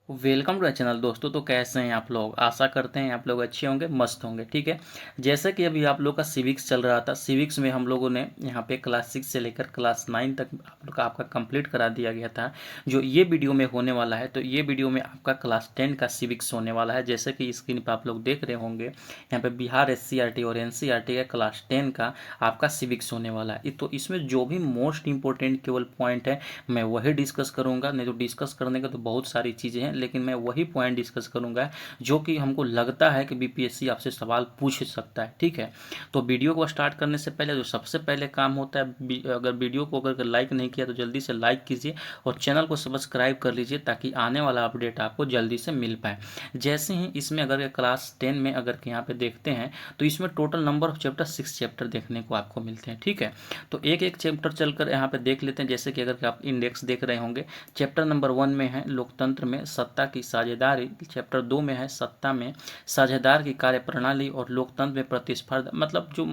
Welcome to channel दोस्तों। तो कैसे हैं आप लोग? आशा करते हैं आप लोग अच्छे होंगे, मस्त होंगे। ठीक है, जैसे कि अभी आप लोग का सिविक्स चल रहा था। सिविक्स में हम लोगों ने यहाँ पे क्लास 6 से लेकर क्लास 9 तक आप लोग का आपका कंप्लीट करा दिया गया था। जो ये वीडियो में होने वाला है, तो ये वीडियो में आपका क्लास 10 का सिविक्स होने वाला है। जैसे कि स्क्रीन पर आप लोग देख रहे होंगे, यहाँ पे बिहार SCRT और NCRT का क्लास 10 का आपका सिविक्स होने वाला है। तो इसमें जो भी मोस्ट इंपॉर्टेंट केवल पॉइंट है, मैं वही डिस्कस करूंगा। नहीं तो डिस्कस करने का तो बहुत सारी चीज़ें हैं, लेकिन मैं वही पॉइंट डिस्कस करूंगा जो कि हमको लगता है कि BPSC आपसे सवाल पूछ सकता है। ठीक है, तो वीडियो को स्टार्ट करने से पहले जो सबसे पहले काम होता है, अगर वीडियो को अगर लाइक नहीं किया तो जल्दी से लाइक कीजिए और चैनल को सब्सक्राइब कर लीजिए, ताकि आने वाला अपडेट आपको जल्दी से मिल पाए। जैसे ही इसमें अगर क्लास 10 में अगर यहाँ पे देखते हैं, तो इसमें total number of chapter 6 chapter देखने को आपको मिलते हैं। ठीक है, तो एक एक चैप्टर चलकर यहाँ पे देख लेते हैं। जैसे कि अगर आप इंडेक्स देख रहे होंगे, चैप्टर नंबर 1 में है लोकतंत्र में सत्ता की साझेदारी, चैप्टर 2 में है सत्ता में साझेदार की कार्यप्रणाली और लोकतंत्र में प्रतिस्पर्धा। मतलब जो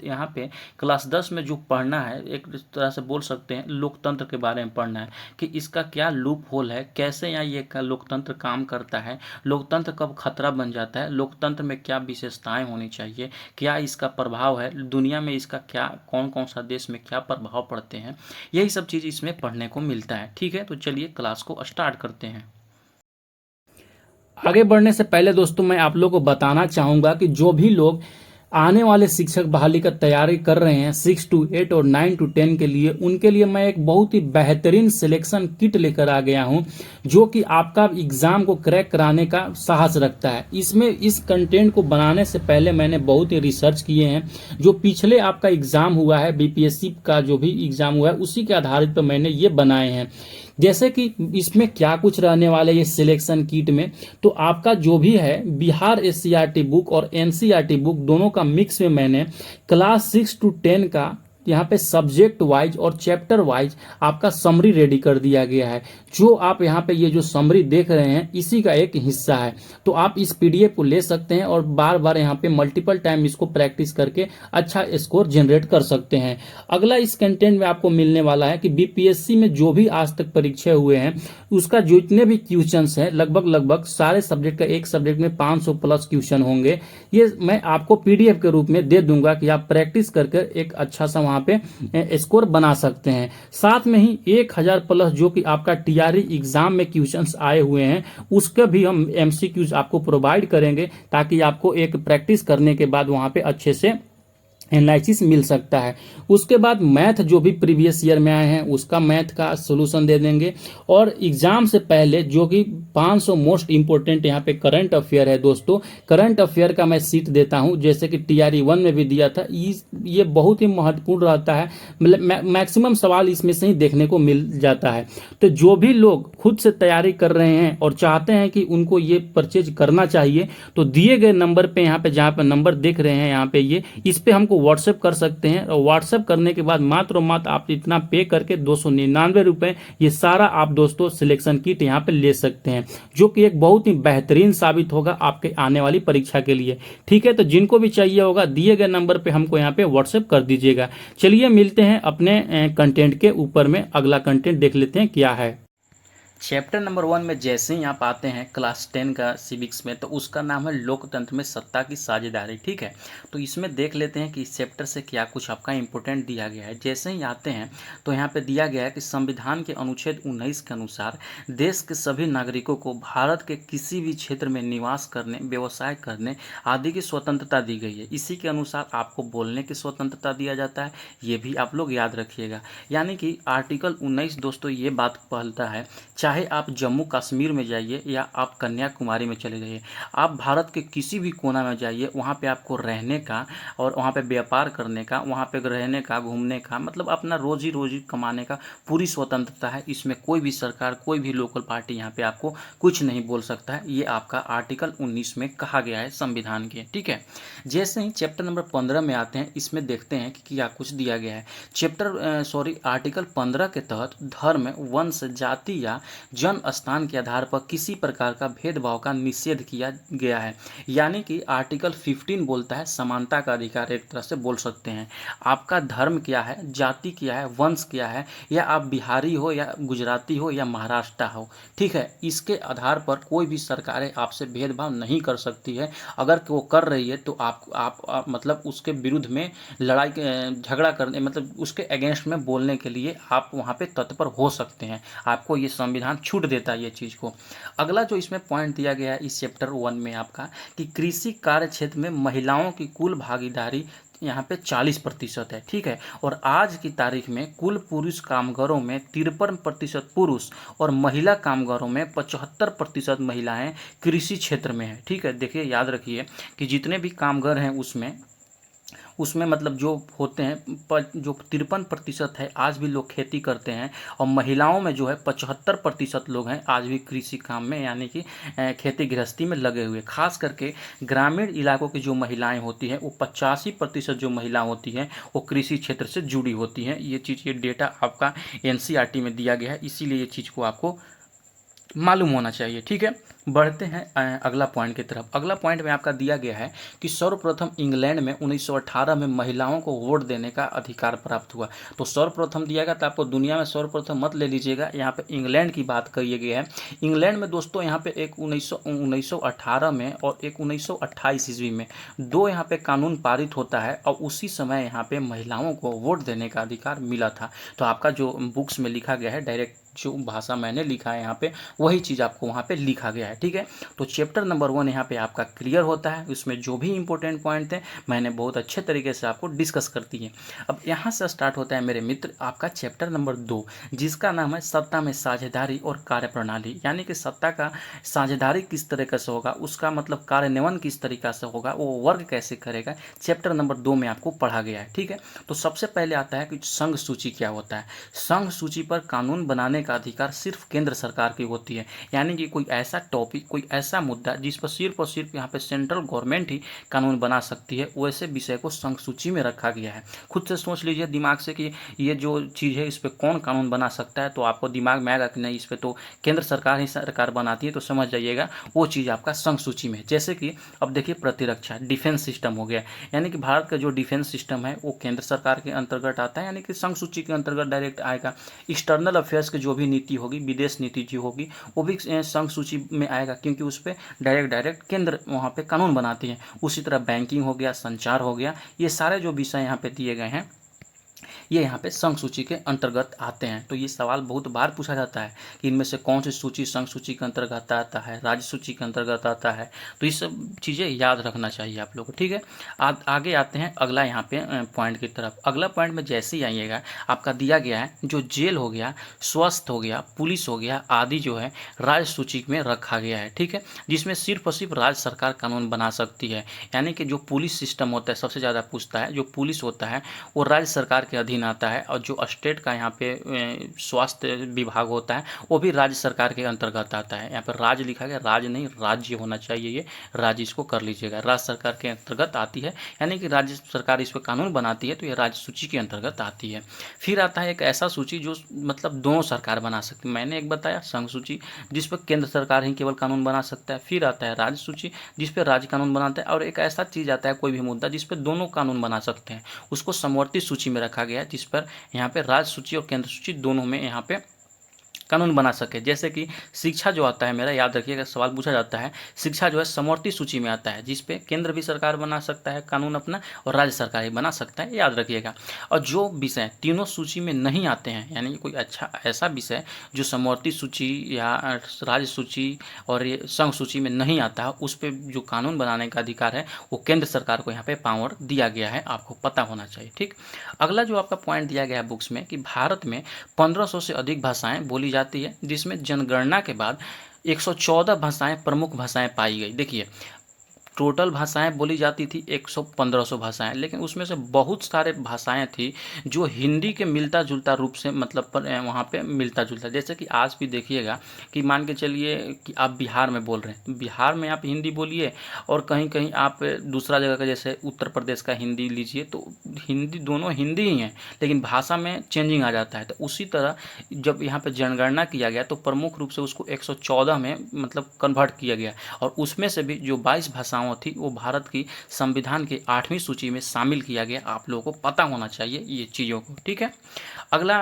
यहाँ पे क्लास 10 में जो पढ़ना है, एक तरह से बोल सकते हैं लोकतंत्र के बारे में पढ़ना है कि इसका क्या लूप होल है, कैसे यहाँ ये लोकतंत्र काम करता है, लोकतंत्र कब खतरा बन जाता है, लोकतंत्र में क्या विशेषताएं होनी चाहिए, क्या इसका प्रभाव है दुनिया में, इसका क्या कौन कौन सा देश में क्या प्रभाव पड़ते हैं, यही सब चीज़ इसमें पढ़ने को मिलता है। ठीक है, तो चलिए क्लास को स्टार्ट करते हैं। आगे बढ़ने से पहले दोस्तों मैं आप लोगों को बताना चाहूँगा कि जो भी लोग आने वाले शिक्षक बहाली का तैयारी कर रहे हैं 6 to 8 और 9 to 10 के लिए, उनके लिए मैं एक बहुत ही बेहतरीन सिलेक्शन किट लेकर आ गया हूं, जो कि आपका एग्ज़ाम को क्रैक कराने का साहस रखता है। इसमें इस कंटेंट को बनाने से पहले मैंने बहुत ही रिसर्च किए हैं। जो पिछले आपका एग्ज़ाम हुआ है, BPSC का जो भी एग्ज़ाम हुआ है, उसी के आधारित पर मैंने ये बनाए हैं। जैसे कि इसमें क्या कुछ रहने वाले ये सिलेक्शन किट में, तो आपका जो भी है बिहार SCRT बुक और NCRT बुक दोनों का मिक्स में मैंने क्लास 6 to 10 का यहाँ पे सब्जेक्ट वाइज और चैप्टर वाइज आपका समरी रेडी कर दिया गया है। जो आप यहाँ पे ये जो समरी देख रहे हैं, इसी का एक हिस्सा है। तो आप इस PDF को ले सकते हैं और बार बार यहाँ पे मल्टीपल टाइम इसको प्रैक्टिस करके अच्छा स्कोर जनरेट कर सकते हैं। अगला इस कंटेंट में आपको मिलने वाला है कि BPSC में जो भी आज तक परीक्षा हुए हैं, उसका जितने भी क्वेश्चंस हैं, लगभग सारे सब्जेक्ट का, एक सब्जेक्ट में 500 प्लस क्वेश्चन होंगे। ये मैं आपको PDF के रूप में दे दूंगा कि आप प्रैक्टिस करके एक अच्छा सा वहां पे स्कोर बना सकते हैं। साथ में ही 1000 प्लस जो कि आपका TRE एग्जाम में क्वेश्चंस आए हुए हैं, उसका भी हम MCQs आपको प्रोवाइड करेंगे, ताकि आपको एक प्रैक्टिस करने के बाद वहां पे अच्छे से एनालिसिस मिल सकता है। उसके बाद मैथ जो भी प्रीवियस ईयर में आए हैं, उसका मैथ का सोल्यूशन दे देंगे। और एग्जाम से पहले जो कि 500 मोस्ट इंपोर्टेंट यहाँ पे करंट अफेयर है दोस्तों, करंट अफेयर का मैं सीट देता हूँ, जैसे कि TRE 1 में भी दिया था। ये बहुत ही महत्वपूर्ण रहता है, मतलब मैक्सिमम सवाल इसमें से ही देखने को मिल जाता है। तो जो भी लोग खुद से तैयारी कर रहे हैं और चाहते हैं कि उनको ये परचेज करना चाहिए, तो दिए गए नंबर पे, यहाँ पे जहाँ पे नंबर देख रहे हैं, यहाँ पे ये, इस पे हमको व्हाट्सएप कर सकते हैं। और व्हाट्सएप करने के बाद मात्र और मात्र आप इतना पे करके 299 रुपए, ये सारा आप दोस्तों सिलेक्शन किट यहाँ पे ले सकते हैं, जो कि एक बहुत ही बेहतरीन साबित होगा आपके आने वाली परीक्षा के लिए। ठीक है, तो जिनको भी चाहिए होगा दिए गए नंबर पे हमको यहाँ पे व्हाट्सएप कर दीजिएगा। चलिए मिलते हैं अपने कंटेंट के ऊपर में। अगला कंटेंट देख लेते हैं क्या है। चैप्टर नंबर 1 में जैसे ही आप आते हैं क्लास 10 का सिविक्स में, तो उसका नाम है लोकतंत्र में सत्ता की साझेदारी। ठीक है, तो इसमें देख लेते हैं कि इस चैप्टर से क्या कुछ आपका इंपॉर्टेंट दिया गया है। जैसे ही आते हैं तो यहाँ पे दिया गया है कि संविधान के अनुच्छेद 19 के अनुसार देश के सभी नागरिकों को भारत के किसी भी क्षेत्र में निवास करने, व्यवसाय करने आदि की स्वतंत्रता दी गई है। इसी के अनुसार आपको बोलने की स्वतंत्रता दिया जाता है, ये भी आप लोग याद रखिएगा। यानी कि आर्टिकल 19 दोस्तों ये बात कहता है, चाहे आप जम्मू कश्मीर में जाइए या आप कन्याकुमारी में चले जाइए, आप भारत के किसी भी कोना में जाइए, वहाँ पे आपको रहने का और वहाँ पे व्यापार करने का, वहाँ पे रहने का, घूमने का, मतलब अपना रोजी रोजी कमाने का पूरी स्वतंत्रता है। इसमें कोई भी सरकार, कोई भी लोकल पार्टी यहाँ पे आपको कुछ नहीं बोल सकता है। ये आपका आर्टिकल 19 में कहा गया है संविधान के। ठीक है, जैसे ही चैप्टर नंबर 15 में आते हैं, इसमें देखते हैं कि क्या कुछ दिया गया है। आर्टिकल 15 के तहत धर्म, वंश, जाति या जन्म स्थान के आधार पर किसी प्रकार का भेदभाव का निषेध किया गया है। यानी कि आर्टिकल 15 बोलता है समानता का अधिकार, एक तरह से बोल सकते हैं। आपका धर्म क्या है, जाति क्या है, वंश क्या है, या आप बिहारी हो या गुजराती हो या महाराष्ट्र हो, ठीक है, इसके आधार पर कोई भी सरकारें आपसे भेदभाव नहीं कर सकती है। अगर वो कर रही है तो आप मतलब उसके विरुद्ध में लड़ाई झगड़ा करने, मतलब उसके अगेंस्ट में बोलने के लिए आप वहाँ पे तत्पर हो सकते हैं। आपको ये संविधान छूट देता है ये चीज़ को। अगला जो इसमें पॉइंट दिया गया है इस चैप्टर 1 में आपका, कि कृषि कार्य क्षेत्र में महिलाओं की कुल भागीदारी यहाँ पे 40% है, ठीक है। और आज की तारीख में कुल पुरुष कामगारों में 53% पुरुष और महिला कामगारों में 75% महिलाएं कृषि क्षेत्र में है, ठीक है। देखिए याद रखिए कि जितने भी कामगार हैं उसमें मतलब जो होते हैं जो 53% है आज भी लोग खेती करते हैं, और महिलाओं में जो है 75% लोग हैं आज भी कृषि काम में, यानी कि खेती गृहस्थी में लगे हुए। खास करके ग्रामीण इलाकों की जो महिलाएं होती हैं वो 85% जो महिला होती हैं वो कृषि क्षेत्र से जुड़ी होती हैं। ये डेटा आपका NCERT में दिया गया है, इसीलिए ये चीज़ को आपको मालूम होना चाहिए, ठीक है। बढ़ते हैं अगला पॉइंट की तरफ। अगला पॉइंट में आपका दिया गया है कि सर्वप्रथम इंग्लैंड में 1918 में महिलाओं को वोट देने का अधिकार प्राप्त हुआ। तो सर्वप्रथम दिया गया, तो आपको दुनिया में सर्वप्रथम मत ले लीजिएगा, यहाँ पे इंग्लैंड की बात कही गई है। इंग्लैंड में दोस्तों यहाँ पे एक 1918 में और एक 1928 ईस्वी में दो यहाँ पे कानून पारित होता है, और उसी समय यहाँ पे महिलाओं को वोट देने का अधिकार मिला था। तो आपका जो बुक्स में लिखा गया है, डायरेक्ट जो भाषा मैंने लिखा है यहाँ पे वही चीज़ आपको वहाँ पे लिखा गया है, ठीक है। तो चैप्टर नंबर 1 यहाँ पे आपका क्लियर होता है। उसमें जो भी इंपॉर्टेंट पॉइंट थे मैंने बहुत अच्छे तरीके से आपको डिस्कस कर दिए। अब यहाँ से स्टार्ट होता है मेरे मित्र आपका चैप्टर नंबर 2, जिसका नाम है सत्ता में साझेदारी और कार्यप्रणाली। यानी कि सत्ता का साझेदारी किस तरीके से होगा, उसका मतलब कार्यान्वयन किस तरीका से होगा, वो वर्क कैसे करेगा, चैप्टर नंबर 2 में आपको पढ़ा गया है, ठीक है। तो सबसे पहले आता है कि संघ सूची क्या होता है। संघ सूची पर कानून बनाने का अधिकार सिर्फ केंद्र सरकार की होती है। यानी कि कोई ऐसा टॉपिक, कोई ऐसा मुद्दा जिस पर सिर्फ और सिर्फ यहाँ पे सेंट्रल गवर्नमेंट ही कानून बना सकती है, वैसे विषय को संघ सूची में रखा गया है। खुद से सोच लीजिए दिमाग से कि ये जो चीज़ है इस पर कौन कानून बना सकता है, तो आपको दिमाग में आएगा कि नहीं, इस पर तो केंद्र सरकार ही सरकार बनाती है, तो समझ जाइएगा वो चीज़ आपका संघ सूची में है। जैसे कि अब देखिए प्रतिरक्षा, डिफेंस सिस्टम हो गया, यानी कि भारत का जो डिफेंस सिस्टम है वो केंद्र सरकार के अंतर्गत आता है, यानी कि संघ सूची के अंतर्गत डायरेक्ट आएगा। एक्सटर्नल अफेयर्स की जो भी नीति होगी, विदेश नीति जो होगी, वो भी संघ सूची में आएगा, क्योंकि उस पर डायरेक्ट केंद्र वहाँ पे कानून बनाती है। उसी तरह बैंकिंग हो गया, संचार हो गया, ये सारे जो विषय यहाँ पे दिए गए हैं ये यहाँ पे संघ सूची के अंतर्गत आते हैं। तो ये सवाल बहुत बार पूछा जाता है कि इनमें से कौन सी सूची संघ सूची के अंतर्गत आता है, राज्य सूची के अंतर्गत आता है। तो ये सब चीज़ें याद रखना चाहिए आप लोग को, ठीक है। आगे आते हैं अगला यहाँ पे पॉइंट की तरफ। अगला पॉइंट में जैसे ही आइएगा आपका दिया गया है जो जेल हो गया, स्वास्थ्य हो गया, पुलिस हो गया आदि जो है राज्य सूची में रखा गया है, ठीक है, जिसमें सिर्फ और सिर्फ राज्य सरकार कानून बना सकती है। यानी कि जो पुलिस सिस्टम होता है सबसे ज़्यादा पूछता है, जो पुलिस होता है वो राज्य सरकार के अधीन आता है, और जो स्टेट का यहाँ पे स्वास्थ्य विभाग होता है वो भी राज्य सरकार के अंतर्गत आता है। यहाँ पर राज्य लिखा गया, राज्य नहीं राज्य होना चाहिए, ये राज्य इसको कर लीजिएगा, राज्य सरकार के अंतर्गत आती है, यानी कि राज्य सरकार इस पर कानून बनाती है, तो ये राज्य सूची के अंतर्गत आती है। फिर आता है एक ऐसा सूची जो मतलब दोनों सरकार बना सकती है, मैंने एक बताया संघ सूची जिस पर केंद्र सरकार ही केवल कानून बना सकता है। फिर आता है राज्य सूची जिस पर राज्य कानून बनाता है, और एक ऐसा चीज़ आता है कोई भी मुद्दा जिस पर दोनों कानून बना सकते हैं, उसको समवर्ती सूची में रखा गया है, जिस पर यहाँ पे राज्य सूची और केंद्र सूची दोनों में यहाँ पे कानून बना सके। जैसे कि शिक्षा जो आता है मेरा, याद रखिएगा सवाल पूछा जाता है, शिक्षा जो है समवर्ती सूची में आता है, जिस पे केंद्र भी सरकार बना सकता है कानून अपना और राज्य सरकार ही बना सकता है, याद रखिएगा। और जो विषय तीनों सूची में नहीं आते हैं, यानी कोई अच्छा ऐसा विषय जो समवर्ती सूची या राज्य सूची और ये संघ सूची में नहीं आता है, उस पर जो कानून बनाने का अधिकार है वो केंद्र सरकार को यहाँ पे पावर दिया गया है, आपको पता होना चाहिए, ठीक। अगला जो आपका पॉइंट दिया गया है बुक्स में कि भारत में 1500 से अधिक भाषाएं बोली जाती है, जिसमें जनगणना के बाद 114 भाषाएं प्रमुख भाषाएं पाई गई। देखिए टोटल भाषाएं बोली जाती थी 100-1500 भाषाएं, लेकिन उसमें से बहुत सारे भाषाएं थी जो हिंदी के मिलता जुलता रूप से मतलब वहाँ पे मिलता जुलता, जैसे कि आज भी देखिएगा कि मान के चलिए कि आप बिहार में बोल रहे हैं तो बिहार में आप हिंदी बोलिए, और कहीं कहीं आप दूसरा जगह का जैसे उत्तर प्रदेश का हिंदी लीजिए तो हिंदी, दोनों हिंदी ही हैं, लेकिन भाषा में चेंजिंग आ जाता है। तो उसी तरह जब यहाँ पे जनगणना किया गया तो प्रमुख रूप से उसको 114 में मतलब कन्वर्ट किया गया, और उसमें से भी जो 22 भाषाओं थी वो भारत की संविधान की 8वीं सूची में शामिल किया गया। आप लोगों को पता होना चाहिए ये चीज़ों को, ठीक है। अगला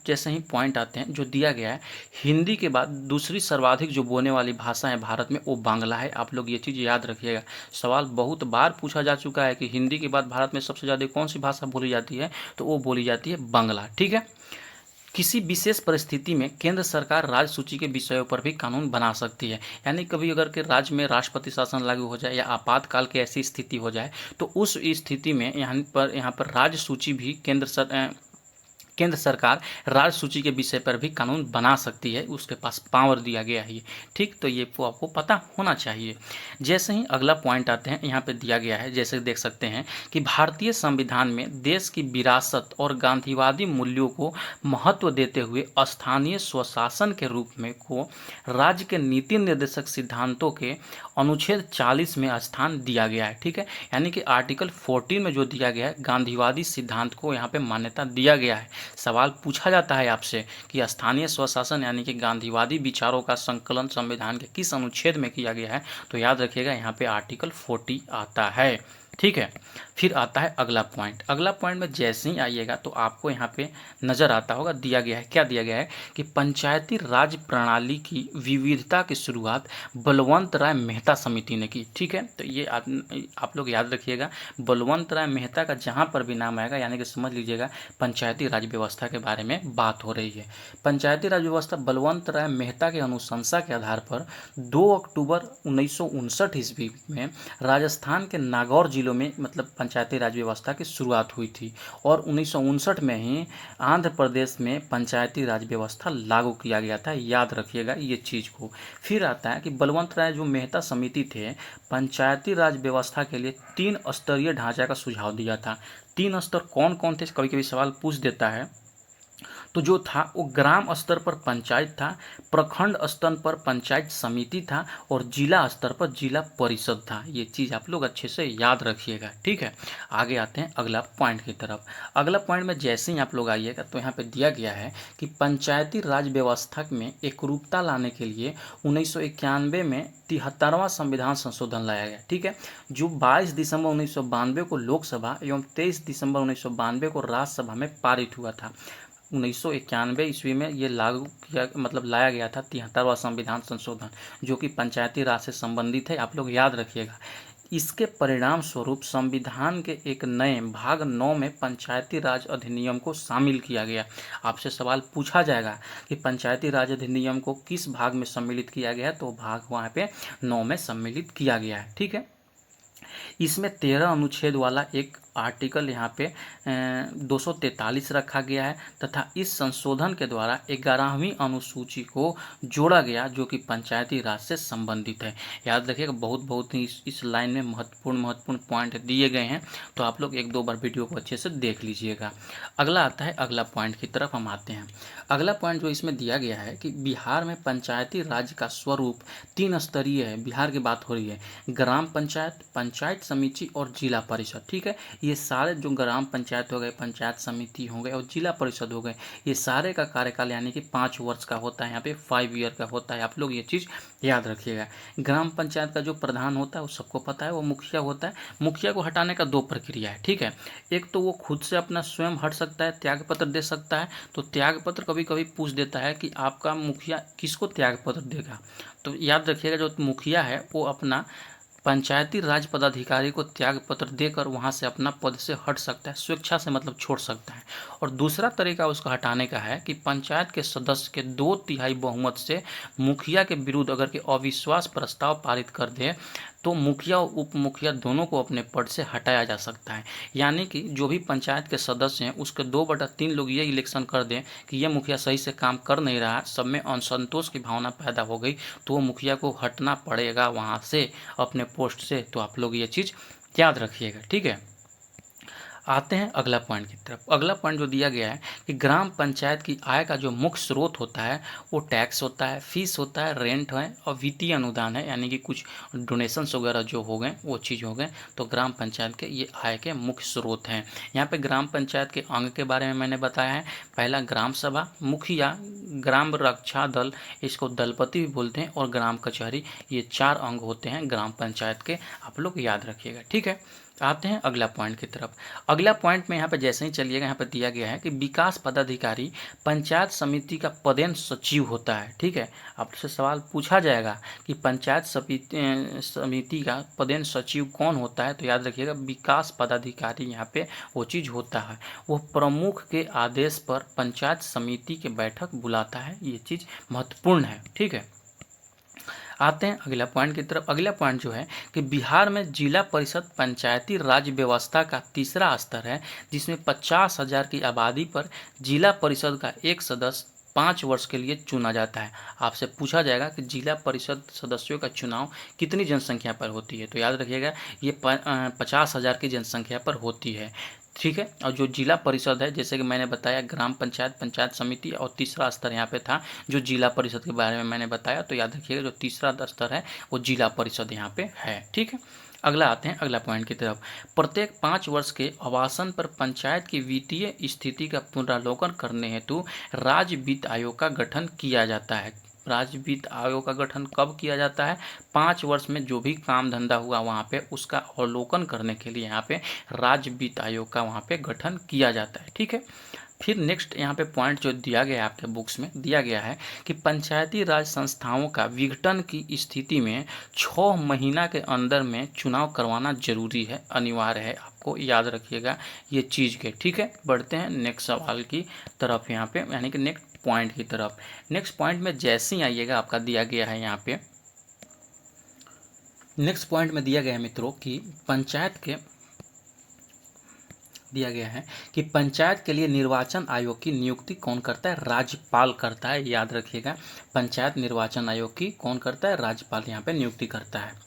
जैसे ही पॉइंट आते हैं जो दिया गया है, हिंदी के बाद दूसरी सर्वाधिक जो बोलने वाली भाषा है भारत में वो बांग्ला है। आप लोग ये चीज़ याद रखिएगा, सवाल बहुत बार पूछा जा चुका है कि हिंदी के बाद भारत में सबसे ज़्यादा कौन सी भाषा बोली जाती है, तो वो बोली जाती है बांग्ला, ठीक है। किसी विशेष परिस्थिति में केंद्र सरकार राज्य सूची के विषयों पर भी कानून बना सकती है, यानी कभी अगर के राज्य में राष्ट्रपति शासन लागू हो जाए या आपातकाल की ऐसी स्थिति हो जाए तो उस स्थिति में यहाँ पर राज्य सूची भी केंद्र सरकार राज्य सूची के विषय पर भी कानून बना सकती है, उसके पास पावर दिया गया है ये, ठीक। तो ये आपको पता होना चाहिए। जैसे ही अगला पॉइंट आते हैं, यहाँ पे दिया गया है, जैसे देख सकते हैं कि भारतीय संविधान में देश की विरासत और गांधीवादी मूल्यों को महत्व देते हुए स्थानीय स्वशासन के रूप में को राज्य के नीति निर्देशक सिद्धांतों के अनुच्छेद 40 में स्थान दिया गया है, ठीक है। यानी कि आर्टिकल 14 में जो दिया गया है गांधीवादी सिद्धांत को यहाँ पे मान्यता दिया गया है। सवाल पूछा जाता है आपसे कि स्थानीय स्वशासन यानी कि गांधीवादी विचारों का संकलन संविधान के किस अनुच्छेद में किया गया है, तो याद रखिएगा यहाँ पे आर्टिकल 40 आता है, ठीक है। फिर आता है अगला पॉइंट। अगला पॉइंट में जैसे ही आइएगा तो आपको यहाँ पे नज़र आता होगा, दिया गया है, क्या दिया गया है कि पंचायती राज प्रणाली की विविधता की शुरुआत बलवंत राय मेहता समिति ने की, ठीक है। तो ये आप लोग याद रखिएगा, बलवंत राय मेहता का जहाँ पर भी नाम आएगा यानी कि समझ लीजिएगा पंचायती राज व्यवस्था के बारे में बात हो रही है। पंचायती राज व्यवस्था बलवंत राय मेहता के अनुशंसा के आधार पर 2 अक्टूबर 1959 ईस्वी में राजस्थान के नागौर जिलों में मतलब पंचायती राज व्यवस्था की शुरुआत हुई थी, और 1959 में ही आंध्र प्रदेश में पंचायती राज व्यवस्था लागू किया गया था, याद रखिएगा ये चीज़ को। फिर आता है कि बलवंत राय जो मेहता समिति थे पंचायती राज व्यवस्था के लिए 3 स्तरीय ढांचा का सुझाव दिया था। 3 स्तर कौन कौन थे, कभी कभी सवाल पूछ देता है। तो जो था वो ग्राम स्तर पर पंचायत था, प्रखंड स्तर पर पंचायत समिति था, और जिला स्तर पर जिला परिषद था। ये चीज़ आप लोग अच्छे से याद रखिएगा, ठीक है। आगे आते हैं अगला पॉइंट की तरफ। अगला पॉइंट में जैसे ही आप लोग आइएगा तो यहाँ पे दिया गया है कि पंचायती राज व्यवस्था में एकरूपता लाने के लिए 1991 में 73वां संविधान संशोधन लाया गया, ठीक है, जो 22 दिसंबर 1992 को लोकसभा एवं 23 दिसंबर 1992 को राज्यसभा में पारित हुआ था। 1991 ईस्वी में ये लागू किया मतलब लाया गया था 73वां संविधान संशोधन, जो कि पंचायती राज से संबंधित है, आप लोग याद रखिएगा। इसके परिणाम स्वरूप संविधान के एक नए भाग 9 में पंचायती राज अधिनियम को शामिल किया गया। आपसे सवाल पूछा जाएगा कि पंचायती राज अधिनियम को किस भाग में सम्मिलित किया गया है, तो भाग वहाँ पे 9 में सम्मिलित किया गया है, ठीक है। इसमें 13 अनुच्छेद वाला एक आर्टिकल यहाँ पे 243 रखा गया है, तथा इस संशोधन के द्वारा 11वीं अनुसूची को जोड़ा गया जो कि पंचायती राज से संबंधित है। याद रखिएगा, बहुत ही इस लाइन में महत्वपूर्ण पॉइंट दिए गए हैं, तो आप लोग 1-2 बार वीडियो को अच्छे से देख लीजिएगा। अगला आता है, अगला पॉइंट की तरफ हम आते हैं। अगला पॉइंट जो इसमें दिया गया है कि बिहार में पंचायती राज का स्वरूप 3 स्तरीय है। बिहार की बात हो रही है, ग्राम पंचायत, पंचायत समिति और जिला परिषद, ठीक है। ये सारे जो ग्राम पंचायत हो गए, पंचायत समिति हो गए और जिला परिषद हो गए, ये सारे का कार्यकाल यानी कि 5 वर्ष का होता है, यहाँ पे 5 ईयर का होता है। आप लोग ये चीज़ याद रखिएगा। ग्राम पंचायत का जो प्रधान होता है वो सबको पता है, वो मुखिया होता है। मुखिया को हटाने का 2 प्रक्रिया है, ठीक है। एक तो वो खुद से अपना स्वयं हट सकता है, त्याग पत्र दे सकता है। तो त्याग पत्र कभी कभी पूछ देता है कि आपका मुखिया किसको त्याग पत्र देगा, तो याद रखिएगा जो मुखिया है वो अपना पंचायती राज पदाधिकारी को त्याग पत्र देकर वहां से अपना पद से हट सकता है, स्वेच्छा से मतलब छोड़ सकता है। और दूसरा तरीका उसको हटाने का है कि पंचायत के सदस्य के 2/3 बहुमत से मुखिया के विरुद्ध अगर के अविश्वास प्रस्ताव पारित कर दे तो मुखिया और उप मुखिया दोनों को अपने पद से हटाया जा सकता है। यानी कि जो भी पंचायत के सदस्य हैं उसके 2/3 लोग ये इलेक्शन कर दें कि ये मुखिया सही से काम कर नहीं रहा, सब में असंतोष की भावना पैदा हो गई, तो वो मुखिया को हटना पड़ेगा वहाँ से, अपने पोस्ट से। तो आप लोग ये चीज़ याद रखिएगा, ठीक है। आते हैं अगला पॉइंट की तरफ। अगला पॉइंट जो दिया गया है कि ग्राम पंचायत की आय का जो मुख्य स्रोत होता है वो टैक्स होता है, फीस होता है, रेंट है और वित्तीय अनुदान है, यानी कि कुछ डोनेशंस वगैरह जो हो गए वो चीज़ हो गए। तो ग्राम पंचायत के ये आय के मुख्य स्रोत हैं। यहाँ पे ग्राम पंचायत के अंग के बारे में मैंने बताया है। पहला ग्राम सभा, मुखिया, ग्राम रक्षा दल, इसको दलपति भी बोलते हैं, और ग्राम कचहरी, ये 4 अंग होते हैं ग्राम पंचायत के, आप लोग याद रखिएगा, ठीक है। आते हैं अगला पॉइंट की तरफ। अगला पॉइंट में यहाँ पे जैसे ही चलिएगा, यहाँ पे दिया गया है कि विकास पदाधिकारी पंचायत समिति का पदेन सचिव होता है, ठीक है। आपसे सवाल पूछा जाएगा कि पंचायत समिति का पदेन सचिव कौन होता है, तो याद रखिएगा विकास पदाधिकारी यहाँ पे वो चीज़ होता है। वो प्रमुख के आदेश पर पंचायत समिति के बैठक बुलाता है, ये चीज़ महत्वपूर्ण है, ठीक है। आते हैं अगला पॉइंट की तरफ। अगला पॉइंट जो है कि बिहार में जिला परिषद पंचायती राज व्यवस्था का तीसरा स्तर है, जिसमें 50,000 की आबादी पर जिला परिषद का एक सदस्य 5 वर्ष के लिए चुना जाता है। आपसे पूछा जाएगा कि जिला परिषद सदस्यों का चुनाव कितनी जनसंख्या पर होती है, तो याद रखिएगा ये 50,000 की जनसंख्या पर होती है, ठीक है। और जो जिला परिषद है, जैसे कि मैंने बताया ग्राम पंचायत, पंचायत समिति, और तीसरा स्तर यहाँ पे था जो जिला परिषद के बारे में मैंने बताया, तो याद रखिएगा जो तीसरा स्तर है वो जिला परिषद यहाँ पे है, ठीक है। अगला आते हैं अगला पॉइंट की तरफ। प्रत्येक 5 वर्ष के अवासन पर पंचायत की वित्तीय स्थिति का पुनरावलोकन करने हेतु राज्य वित्त आयोग का गठन किया जाता है। राज्य वित्त आयोग का गठन कब किया जाता है? 5 वर्ष में जो भी काम धंधा हुआ वहाँ पे उसका अवलोकन करने के लिए यहाँ पे राज्य वित्त आयोग का वहाँ पे गठन किया जाता है, ठीक है। फिर नेक्स्ट यहाँ पे पॉइंट जो दिया गया है आपके बुक्स में दिया गया है कि पंचायती राज संस्थाओं का विघटन की स्थिति में 6 महीना के अंदर में चुनाव करवाना जरूरी है, अनिवार्य है, आपको याद रखिएगा ये चीज़ के, ठीक है। बढ़ते हैं नेक्स्ट सवाल की तरफ यहाँ पे, यानी कि नेक्स्ट पॉइंट की तरफ। नेक्स्ट पॉइंट में जैसे ही आइएगा आपका दिया गया है यहाँ पे, नेक्स्ट पॉइंट में दिया गया है मित्रों कि पंचायत के दिया गया है कि पंचायत के लिए निर्वाचन आयोग की नियुक्ति कौन करता है? राज्यपाल करता है, याद रखिएगा। पंचायत निर्वाचन आयोग की कौन करता है? राज्यपाल यहाँ पे नियुक्ति करता है।